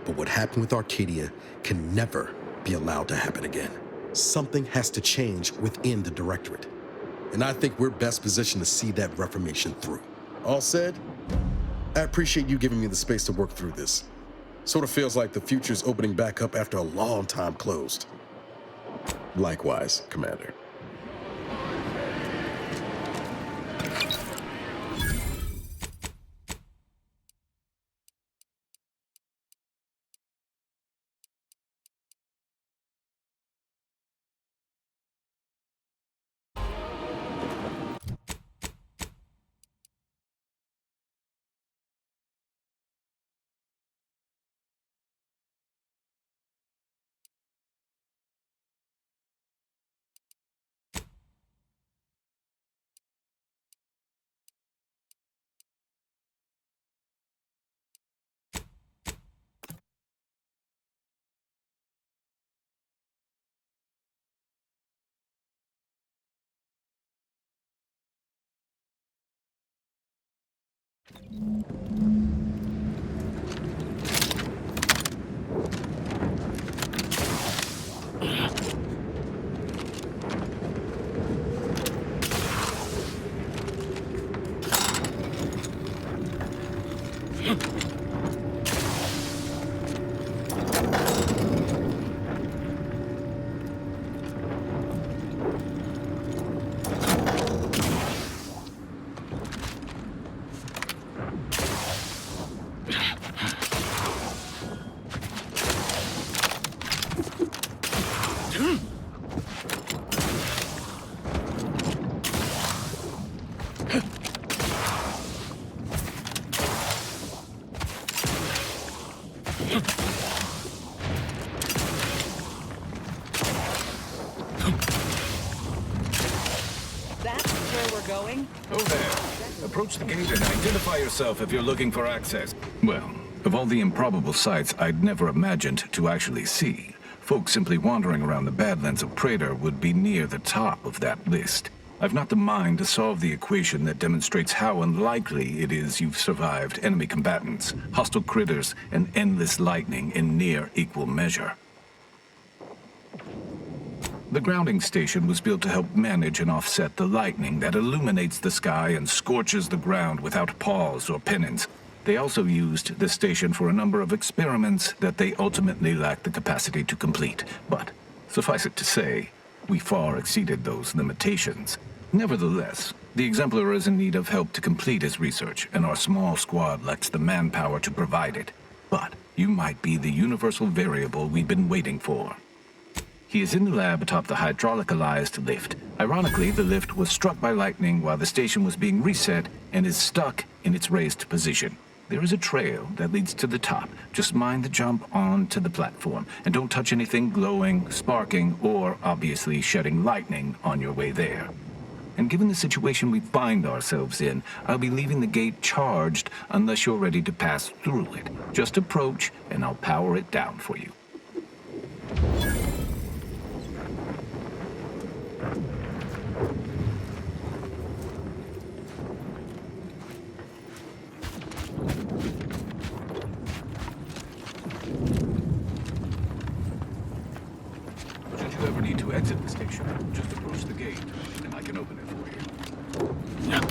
But what happened with Arcadia can never be allowed to happen again. Something has to change within the Directorate, and I think we're best positioned to see that reformation through. All said, I appreciate you giving me the space to work through this. Sort of feels like the future's opening back up after a long time closed. Likewise, Commander. That's where we're going? Oh there. Approach the gate and identify yourself if you're looking for access. Well, of all the improbable sights I'd never imagined to actually see, folks simply wandering around the Badlands of Praetor would be near the top of that list. I've not the mind to solve the equation that demonstrates how unlikely it is you've survived enemy combatants, hostile critters, and endless lightning in near equal measure. The grounding station was built to help manage and offset the lightning that illuminates the sky and scorches the ground without pause or penance. They also used the station for a number of experiments that they ultimately lacked the capacity to complete. But, suffice it to say, we far exceeded those limitations. Nevertheless, the Exemplar is in need of help to complete his research, and our small squad lacks the manpower to provide it. But you might be the universal variable we've been waiting for. He is in the lab atop the hydraulicalized lift. Ironically, the lift was struck by lightning while the station was being reset and is stuck in its raised position. There is a trail that leads to the top. Just mind the jump onto the platform, and don't touch anything glowing, sparking, or obviously shedding lightning on your way there. And given the situation we find ourselves in, I'll be leaving the gate charged unless you're ready to pass through it. Just approach, and I'll power it down for you. Should you ever need to exit the station, just approach the gate, and I can open it for you. Yeah.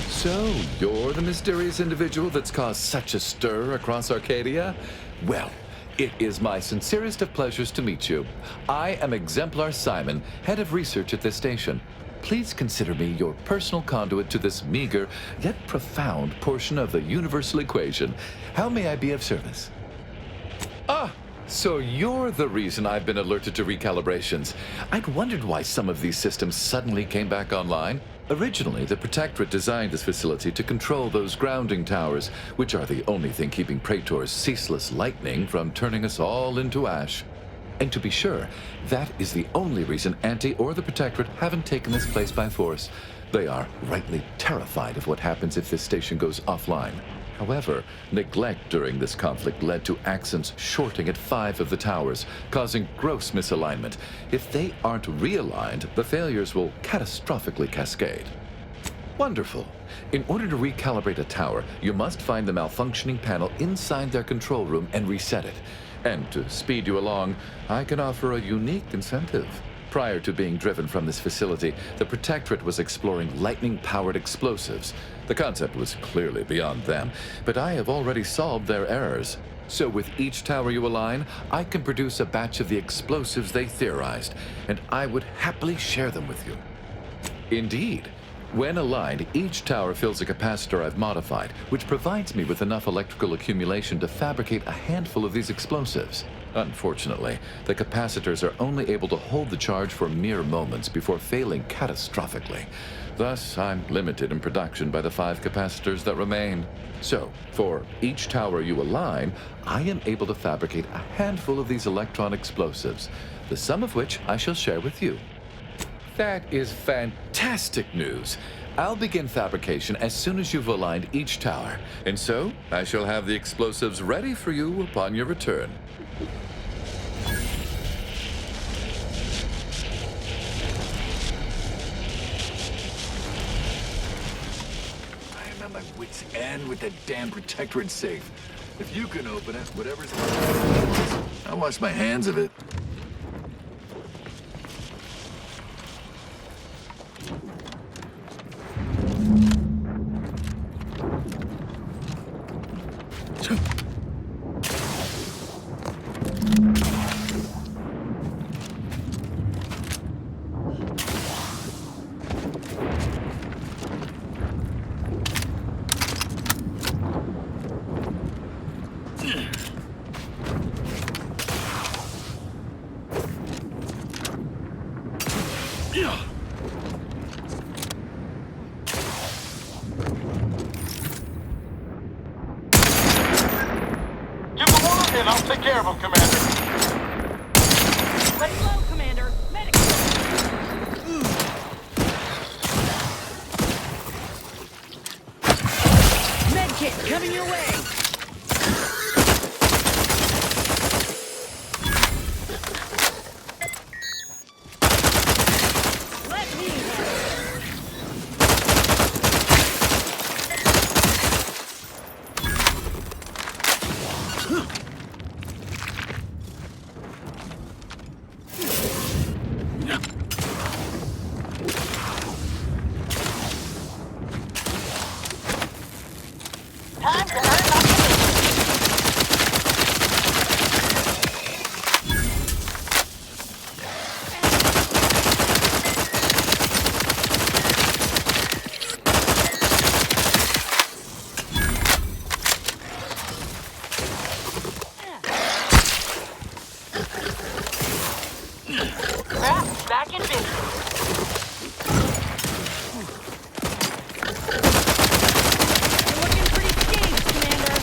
So, you're the mysterious individual that's caused such a stir across Arcadia? Well, it is my sincerest of pleasures to meet you. I am Exemplar Simon, head of research at this station. Please consider me your personal conduit to this meager, yet profound portion of the universal equation. How may I be of service? Ah! So you're the reason I've been alerted to recalibrations. I'd wondered why some of these systems suddenly came back online. Originally, the Protectorate designed this facility to control those grounding towers, which are the only thing keeping Praetor's ceaseless lightning from turning us all into ash. And to be sure, that is the only reason Anti or the Protectorate haven't taken this place by force. They are rightly terrified of what happens if this station goes offline. However, neglect during this conflict led to Axon's shorting at 5 of the towers, causing gross misalignment. If they aren't realigned, the failures will catastrophically cascade. Wonderful. In order to recalibrate a tower, you must find the malfunctioning panel inside their control room and reset it. And to speed you along, I can offer a unique incentive. Prior to being driven from this facility, the Protectorate was exploring lightning-powered explosives. The concept was clearly beyond them, but I have already solved their errors. So with each tower you align, I can produce a batch of the explosives they theorized, and I would happily share them with you. Indeed. When aligned, each tower fills a capacitor I've modified, which provides me with enough electrical accumulation to fabricate a handful of these explosives. Unfortunately, the capacitors are only able to hold the charge for mere moments before failing catastrophically. Thus, I'm limited in production by the 5 capacitors that remain. So, for each tower you align, I am able to fabricate a handful of these electron explosives, the sum of which I shall share with you. That is fantastic news. I'll begin fabrication as soon as you've aligned each tower, and so I shall have the explosives ready for you upon your return. I am at my wit's end with that damn protectorate safe. If you can open it, whatever's... I'll wash my hands of it. And I'll take care of him, Commander. Ready low, Commander. Medic. Medkit coming your way. Let me Back in business. You're looking pretty scathed, Commander.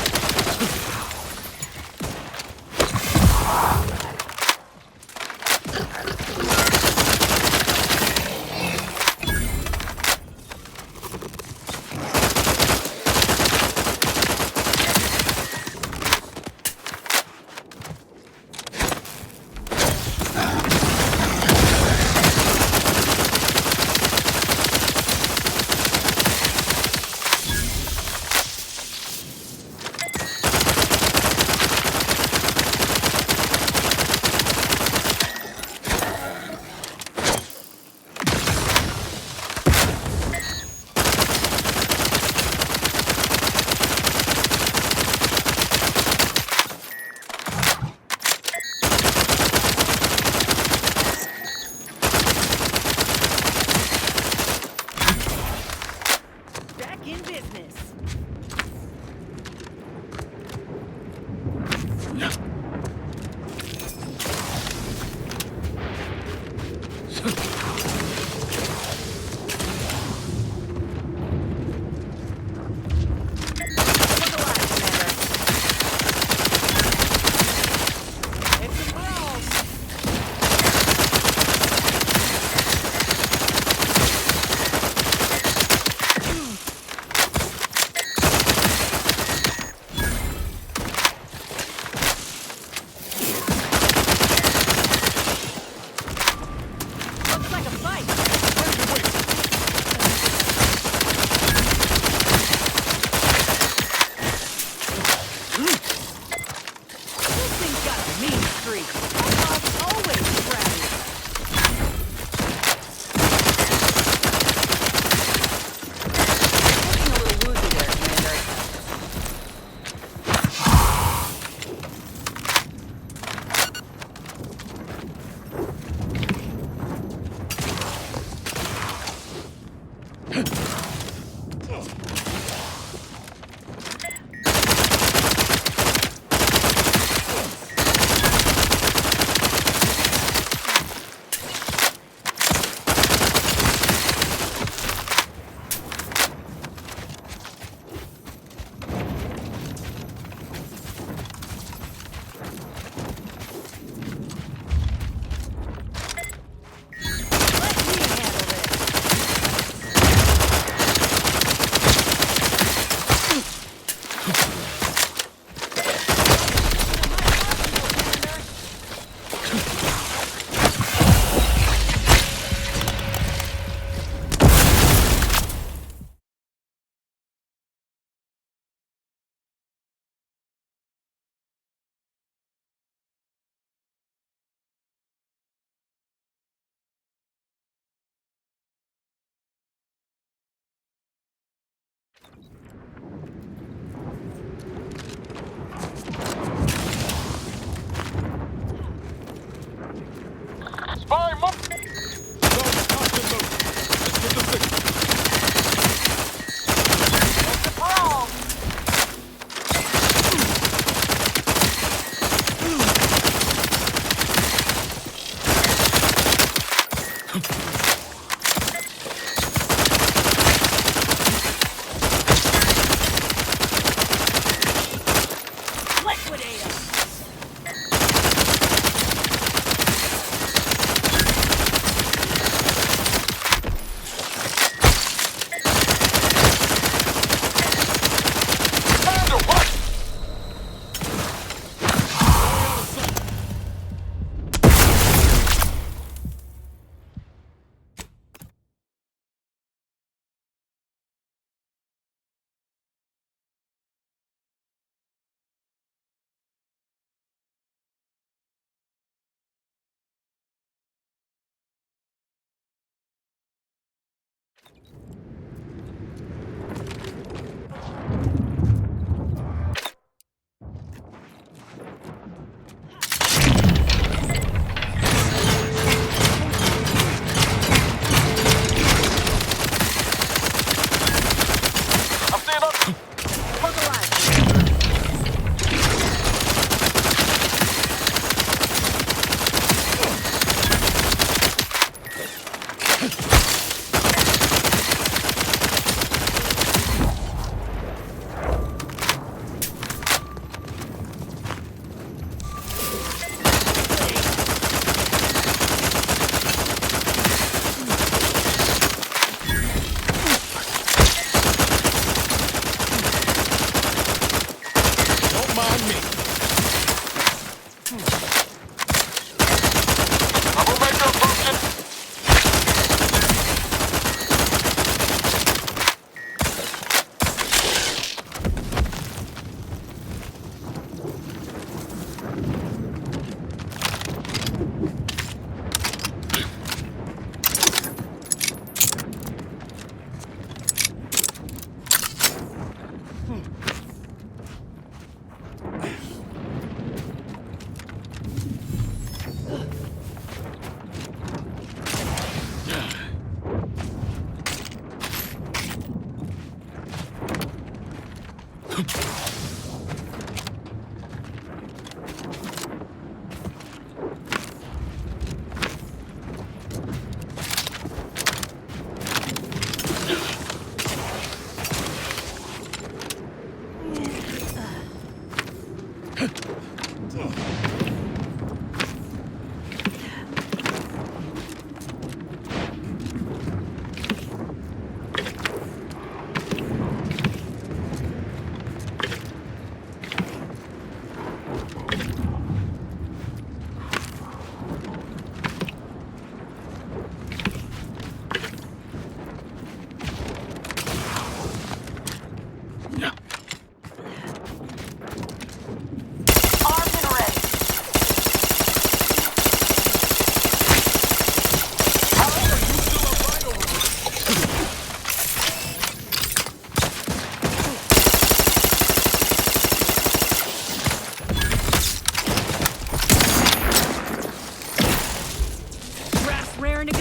Raring to go.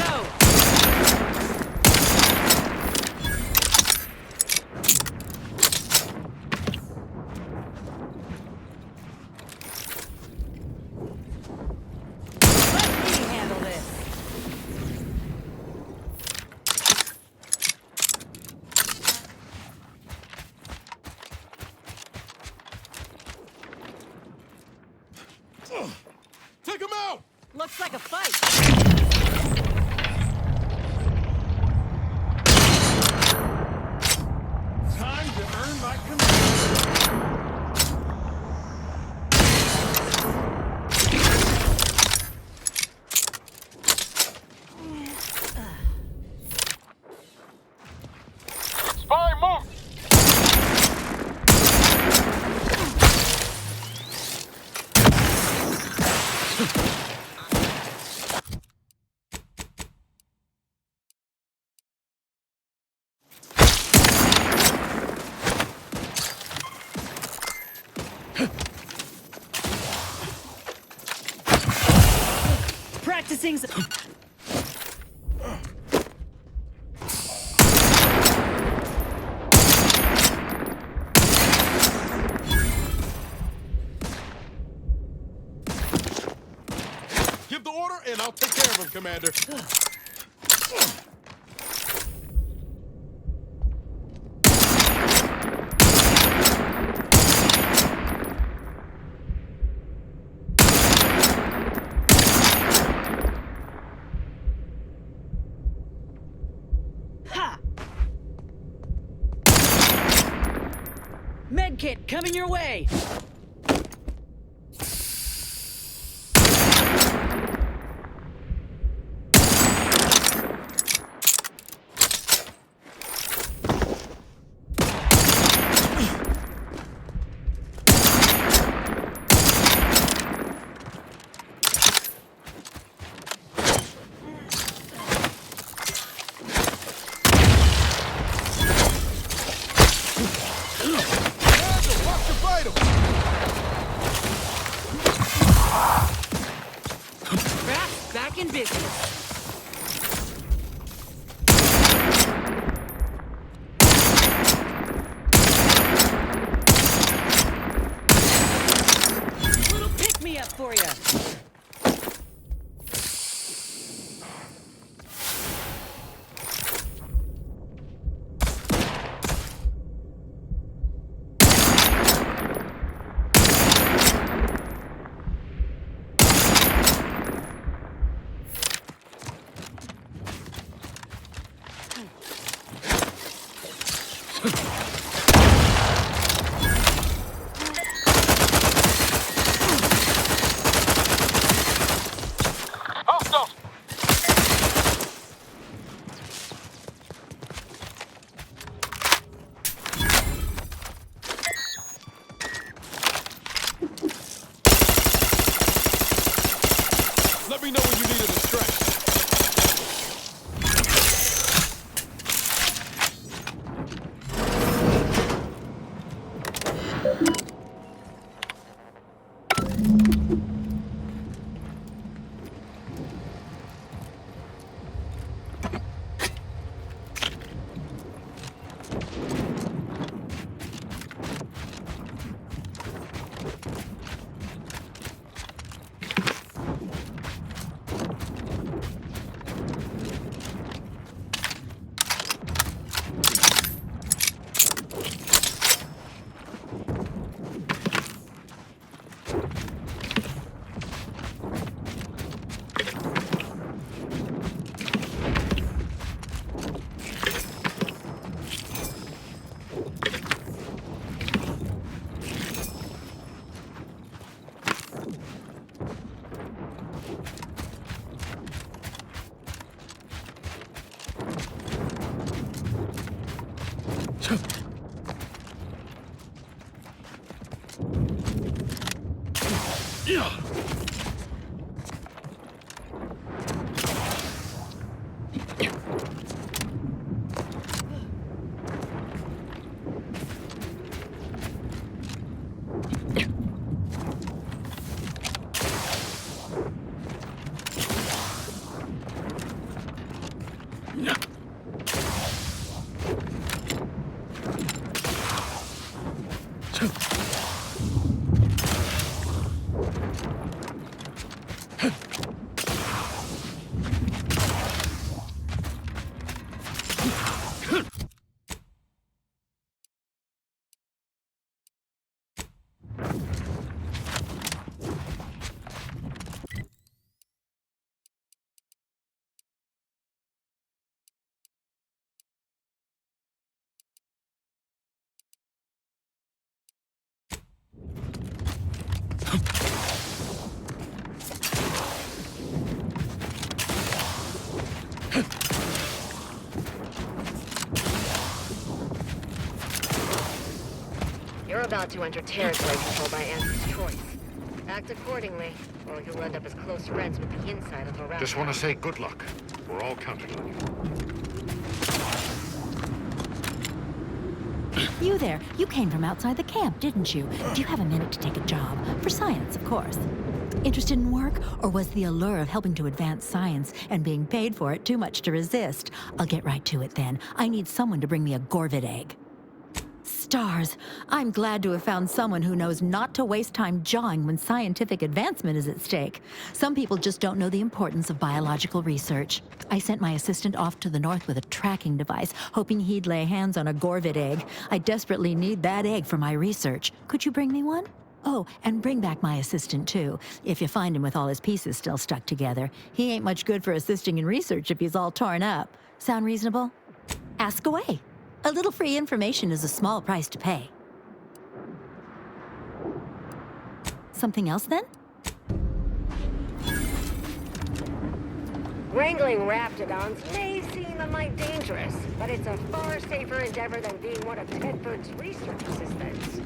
Let me handle this. Take him out! Looks like a fight. Time to earn my command. Spy, move! Practicing. Give the order, and I'll take care of him, Commander. Ha! Medkit coming your way. Back in business. Little pick-me-up for you. You're about to enter territory controlled by Andy's choice. Act accordingly, or you'll end up as close friends with the inside of Around. Just want to say good luck. We're all counting on you. You there. You came from outside the camp, didn't you? Do you have a minute to take a job? For science, of course. Interested in work? Or was the allure of helping to advance science and being paid for it too much to resist? I'll get right to it then. I need someone to bring me a Gorvid egg. Stars! I'm glad to have found someone who knows not to waste time jawing when scientific advancement is at stake. Some people just don't know the importance of biological research. I sent my assistant off to the north with a tracking device, hoping he'd lay hands on a Gorvid egg. I desperately need that egg for my research. Could you bring me one? Oh, and bring back my assistant, too, if you find him with all his pieces still stuck together. He ain't much good for assisting in research if he's all torn up. Sound reasonable? Ask away. A little free information is a small price to pay. Something else, then? Wrangling raptidons may seem a mite dangerous, but it's a far safer endeavor than being one of Tedford's research assistants.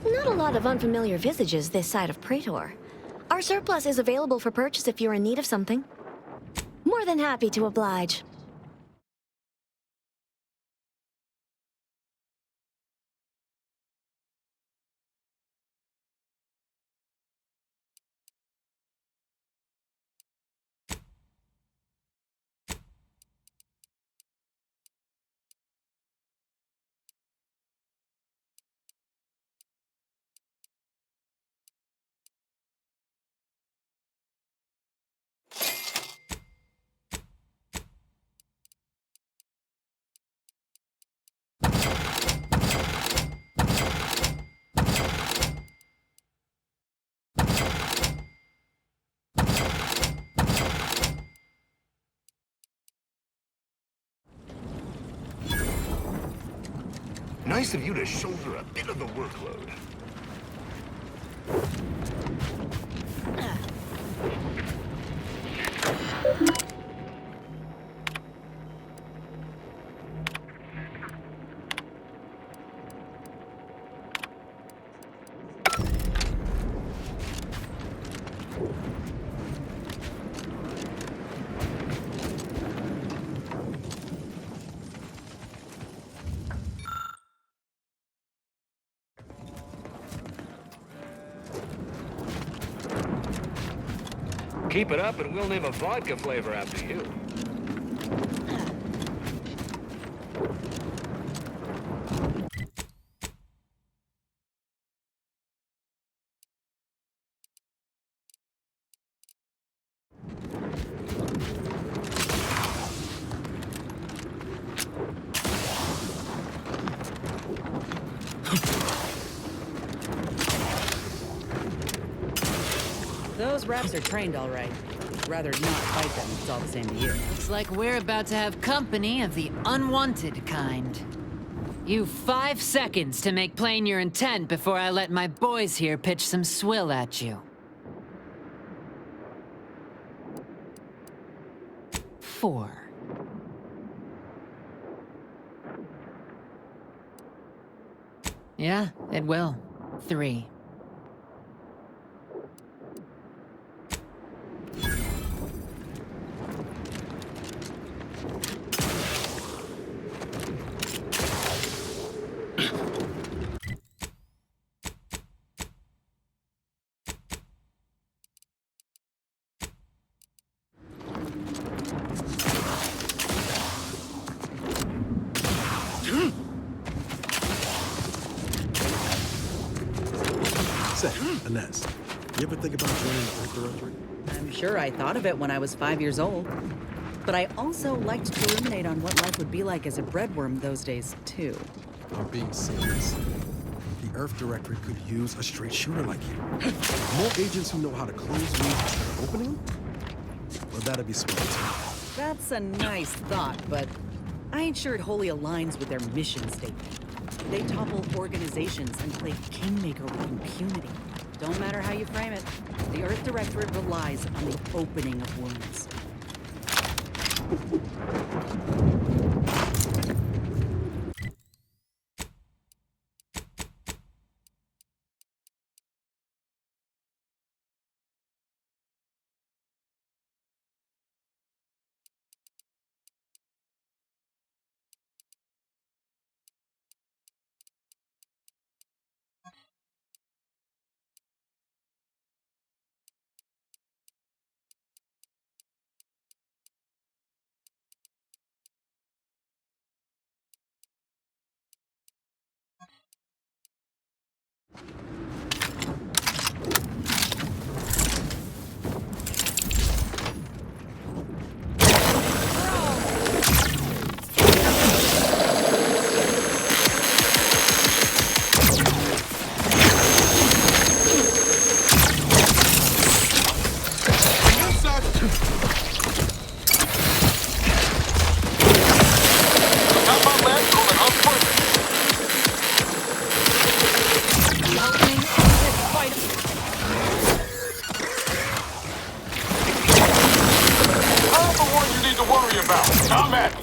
Not a lot of unfamiliar visages this side of Praetor. Our surplus is available for purchase if you're in need of something. More than happy to oblige. Nice of you to shoulder a bit of the workload. Keep it up and we'll name a vodka flavor after you. Those raps are trained all right. Rather not fight them, it's all the same to you. Looks like we're about to have company of the unwanted kind. You've 5 seconds to make plain your intent before I let my boys here pitch some swill at you. 4. Yeah, it will. 3. Say, Inez, you ever think about joining the Earth Directorate? I'm sure I thought of it when I was 5 years old. But I also liked to ruminate on what life would be like as a breadworm those days, too. I'm being serious. The Earth Directorate could use a straight shooter like you. More agents who know how to close leads instead of opening them? Well, that'd be smart too. That's a nice thought, but I ain't sure it wholly aligns with their mission statement. They topple organizations and play kingmaker with impunity. Don't matter how you frame it, the Earth Directorate relies on the opening of wounds. Come at me.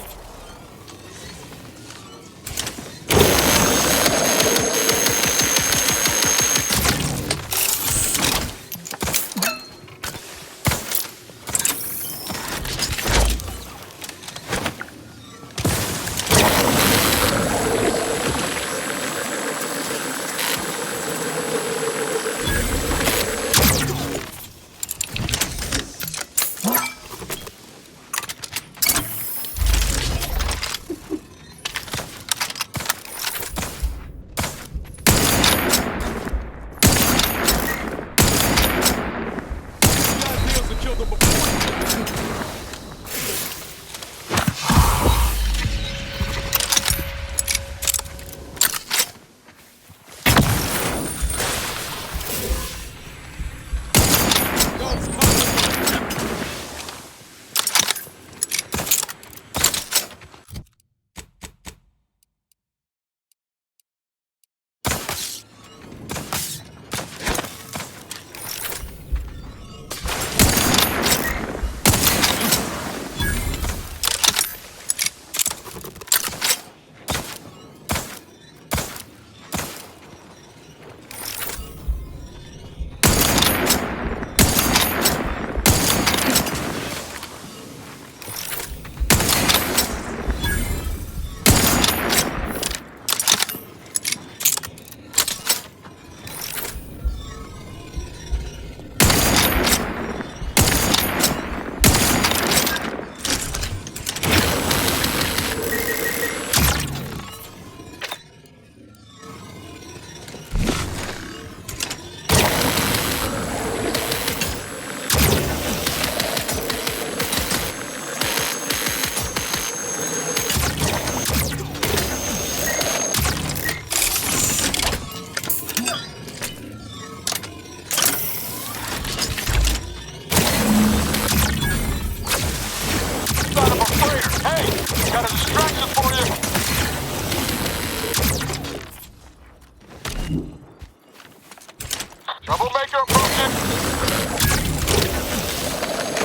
Troublemaker approaching.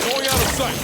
Going out of sight.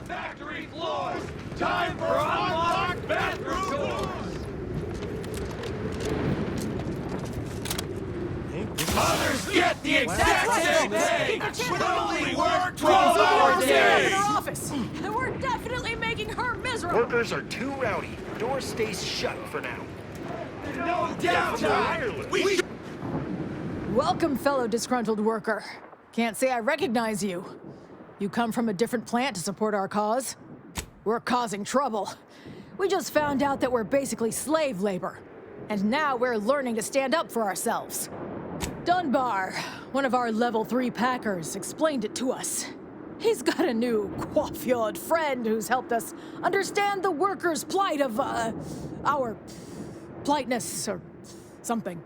Factory floors! Time for unlocked bathroom doors! Others get the exact same pay! But only work 12-hour days! Office. And we're definitely making her miserable. Workers are too rowdy. Door stays shut for now. No downtime! Welcome, fellow disgruntled worker. Can't say I recognize you. You come from a different plant to support our cause? We're causing trouble. We just found out that we're basically slave labor. And now we're learning to stand up for ourselves. Dunbar, one of our level 3 packers, explained it to us. He's got a new coiffeured friend who's helped us understand the workers' plight of, our politeness or something.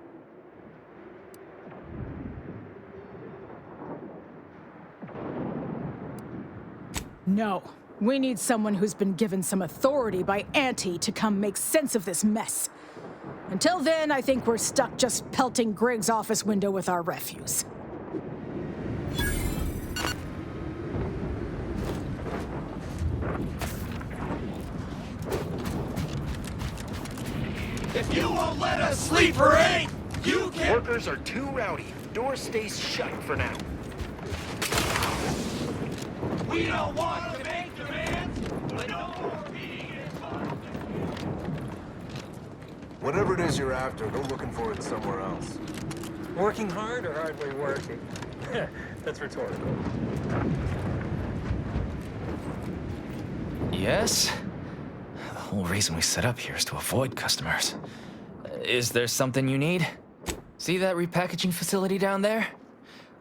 No, we need someone who's been given some authority by Auntie to come make sense of this mess. Until then, I think we're stuck just pelting Greg's office window with our refuse. If you won't let us sleep or eat, you can... Workers are too rowdy. Door stays shut for now. We don't want to make demands, but no more beating is fun. Whatever it is you're after, go looking for it somewhere else. Working hard or hardly working? That's rhetorical. Yes? The whole reason we set up here is to avoid customers. Is there something you need? See that repackaging facility down there?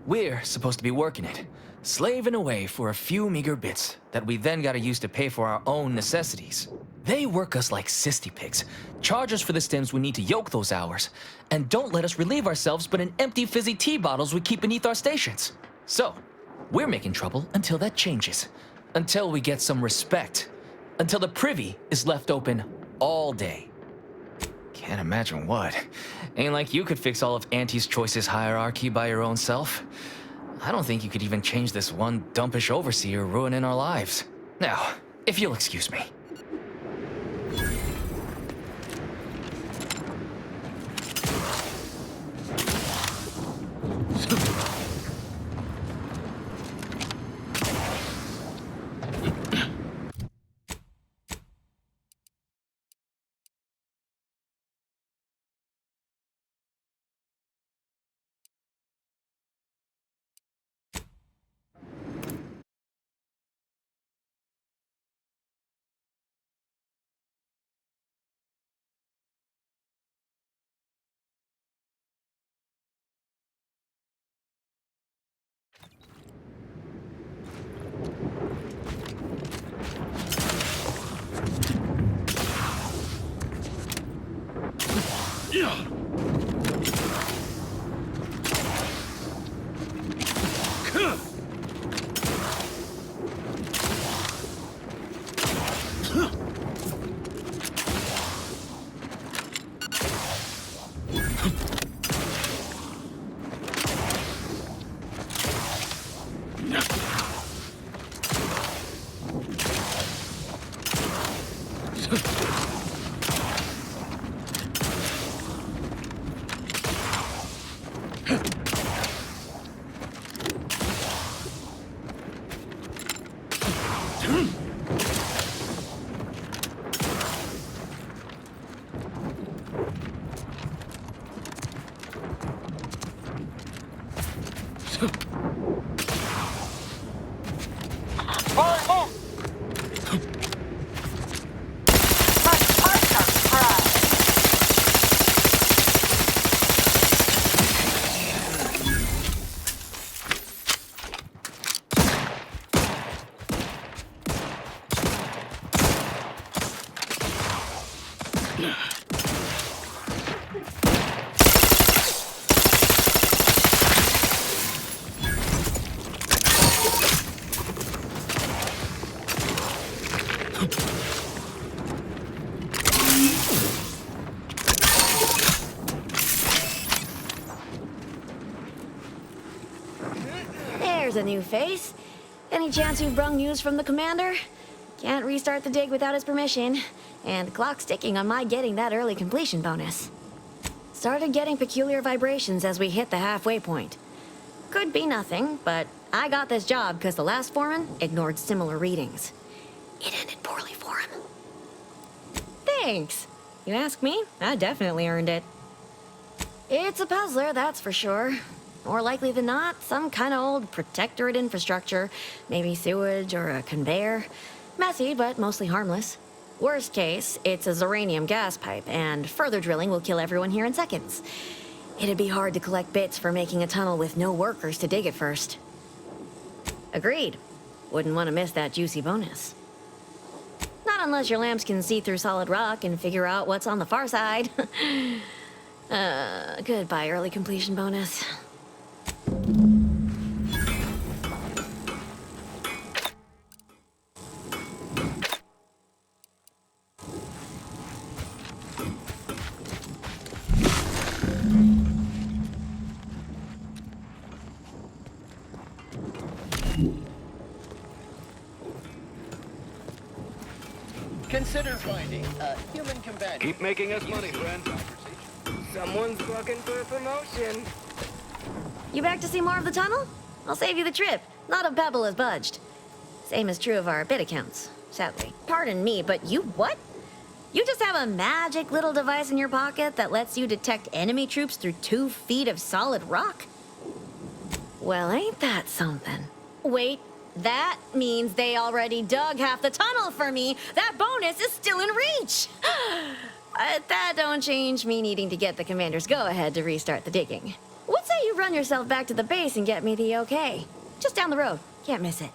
We're supposed to be working it, slaving away for a few meager bits that we then gotta use to pay for our own necessities. They work us like cysty pigs, charge us for the stems we need to yoke those hours, and don't let us relieve ourselves but in empty fizzy tea bottles we keep beneath our stations. So, we're making trouble until that changes. Until we get some respect. Until the privy is left open all day. Can't imagine what. Ain't like you could fix all of Auntie's Choices hierarchy by your own self. I don't think you could even change this one dumpish overseer ruining our lives. Now, if you'll excuse me. There's a new face. Any chance you've brung news from the commander? Can't restart the dig without his permission, and the clock's ticking on my getting that early completion bonus. Started getting peculiar vibrations as we hit the halfway point. Could be nothing, but I got this job because the last foreman ignored similar readings. It ended poorly for him. Thanks. You ask me, I definitely earned it. It's a puzzler, that's for sure. More likely than not, some kind of old protectorate infrastructure. Maybe sewage or a conveyor. Messy, but mostly harmless. Worst case, it's a Zeranium gas pipe, and further drilling will kill everyone here in seconds. It'd be hard to collect bits for making a tunnel with no workers to dig it first. Agreed. Wouldn't want to miss that juicy bonus. Not unless your lamps can see through solid rock and figure out what's on the far side. Goodbye, early completion bonus. Consider finding a human companion. Keep making us money, friend. Someone's looking for a promotion. You back to see more of the tunnel? I'll save you the trip. Not a pebble has budged. Same is true of our bit accounts, sadly. Pardon me, but you what? You just have a magic little device in your pocket that lets you detect enemy troops through 2 feet of solid rock? Well, ain't that something? Wait, that means they already dug half the tunnel for me. That bonus is still in reach. That don't change me needing to get the commander's go-ahead to restart the digging. What say you run yourself back to the base and get me the okay? Just down the road. Can't miss it.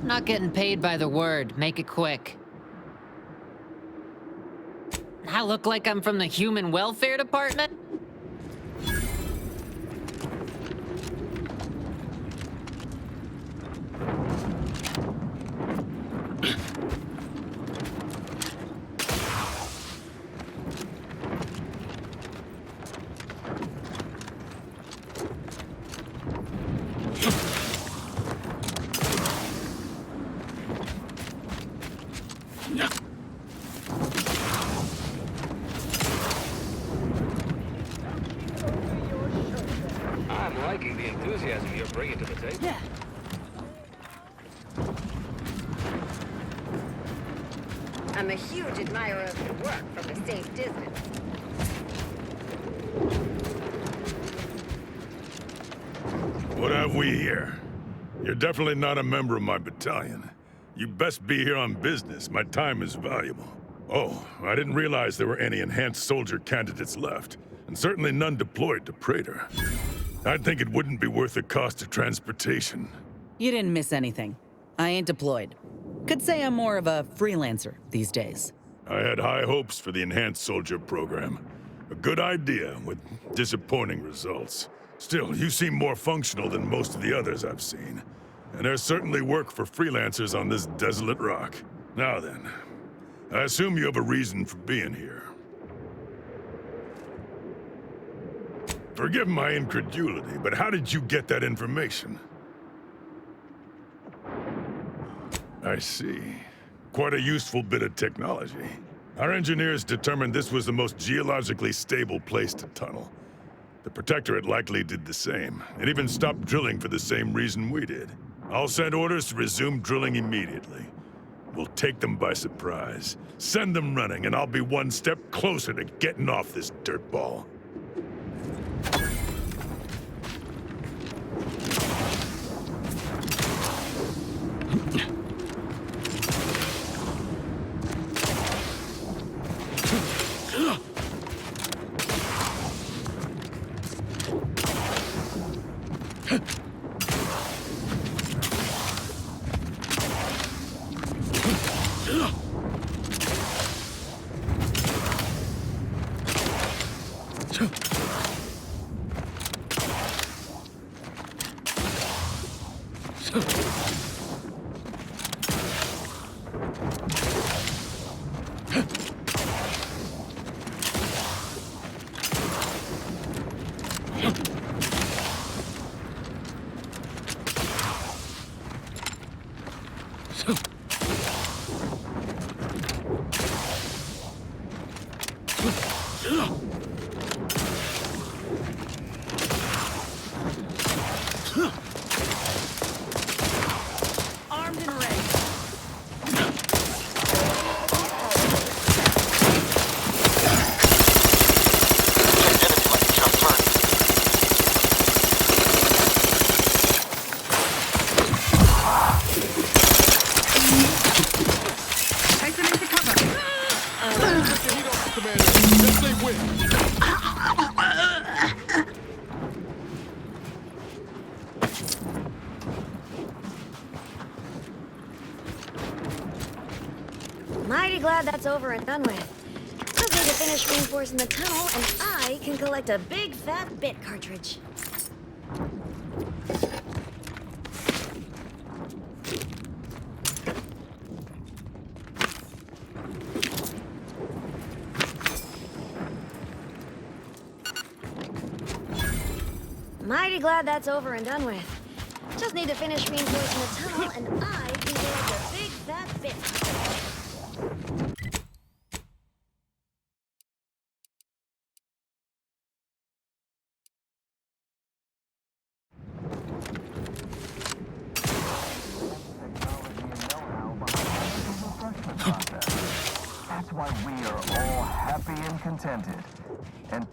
Not getting paid by the word. Make it quick. I look like I'm from the Human Welfare Department? I'm liking the enthusiasm you're bringing to the table. Yeah. I'm a huge admirer of your work from a safe distance. have we here? You're definitely not a member of my battalion. You best be here on business. My time is valuable. Oh, I didn't realize there were any enhanced soldier candidates left, and certainly none deployed to Praetor. I'd think it wouldn't be worth the cost of transportation. You didn't miss anything. I ain't deployed. Could say I'm more of a freelancer these days. I had high hopes for the enhanced soldier program. A good idea with disappointing results. Still, you seem more functional than most of the others I've seen. And there's certainly work for freelancers on this desolate rock. Now then, I assume you have a reason for being here. Forgive my incredulity, but how did you get that information? I see. Quite a useful bit of technology. Our engineers determined this was the most geologically stable place to tunnel. The Protectorate likely did the same, and even stopped drilling for the same reason we did. I'll send orders to resume drilling immediately. We'll take them by surprise. Send them running, and I'll be one step closer to getting off this dirtball. Armed and ready. Take them into cover. Put your heat off, Commander. Let's say win. Mighty glad that's over and done with. Just need to finish reinforcing the tunnel, and I can collect a big fat bit cartridge. Mighty glad that's over and done with. Just need to finish reinforcing the tunnel, and I can collect a big fat bit cartridge. That's why we are all happy and contented. And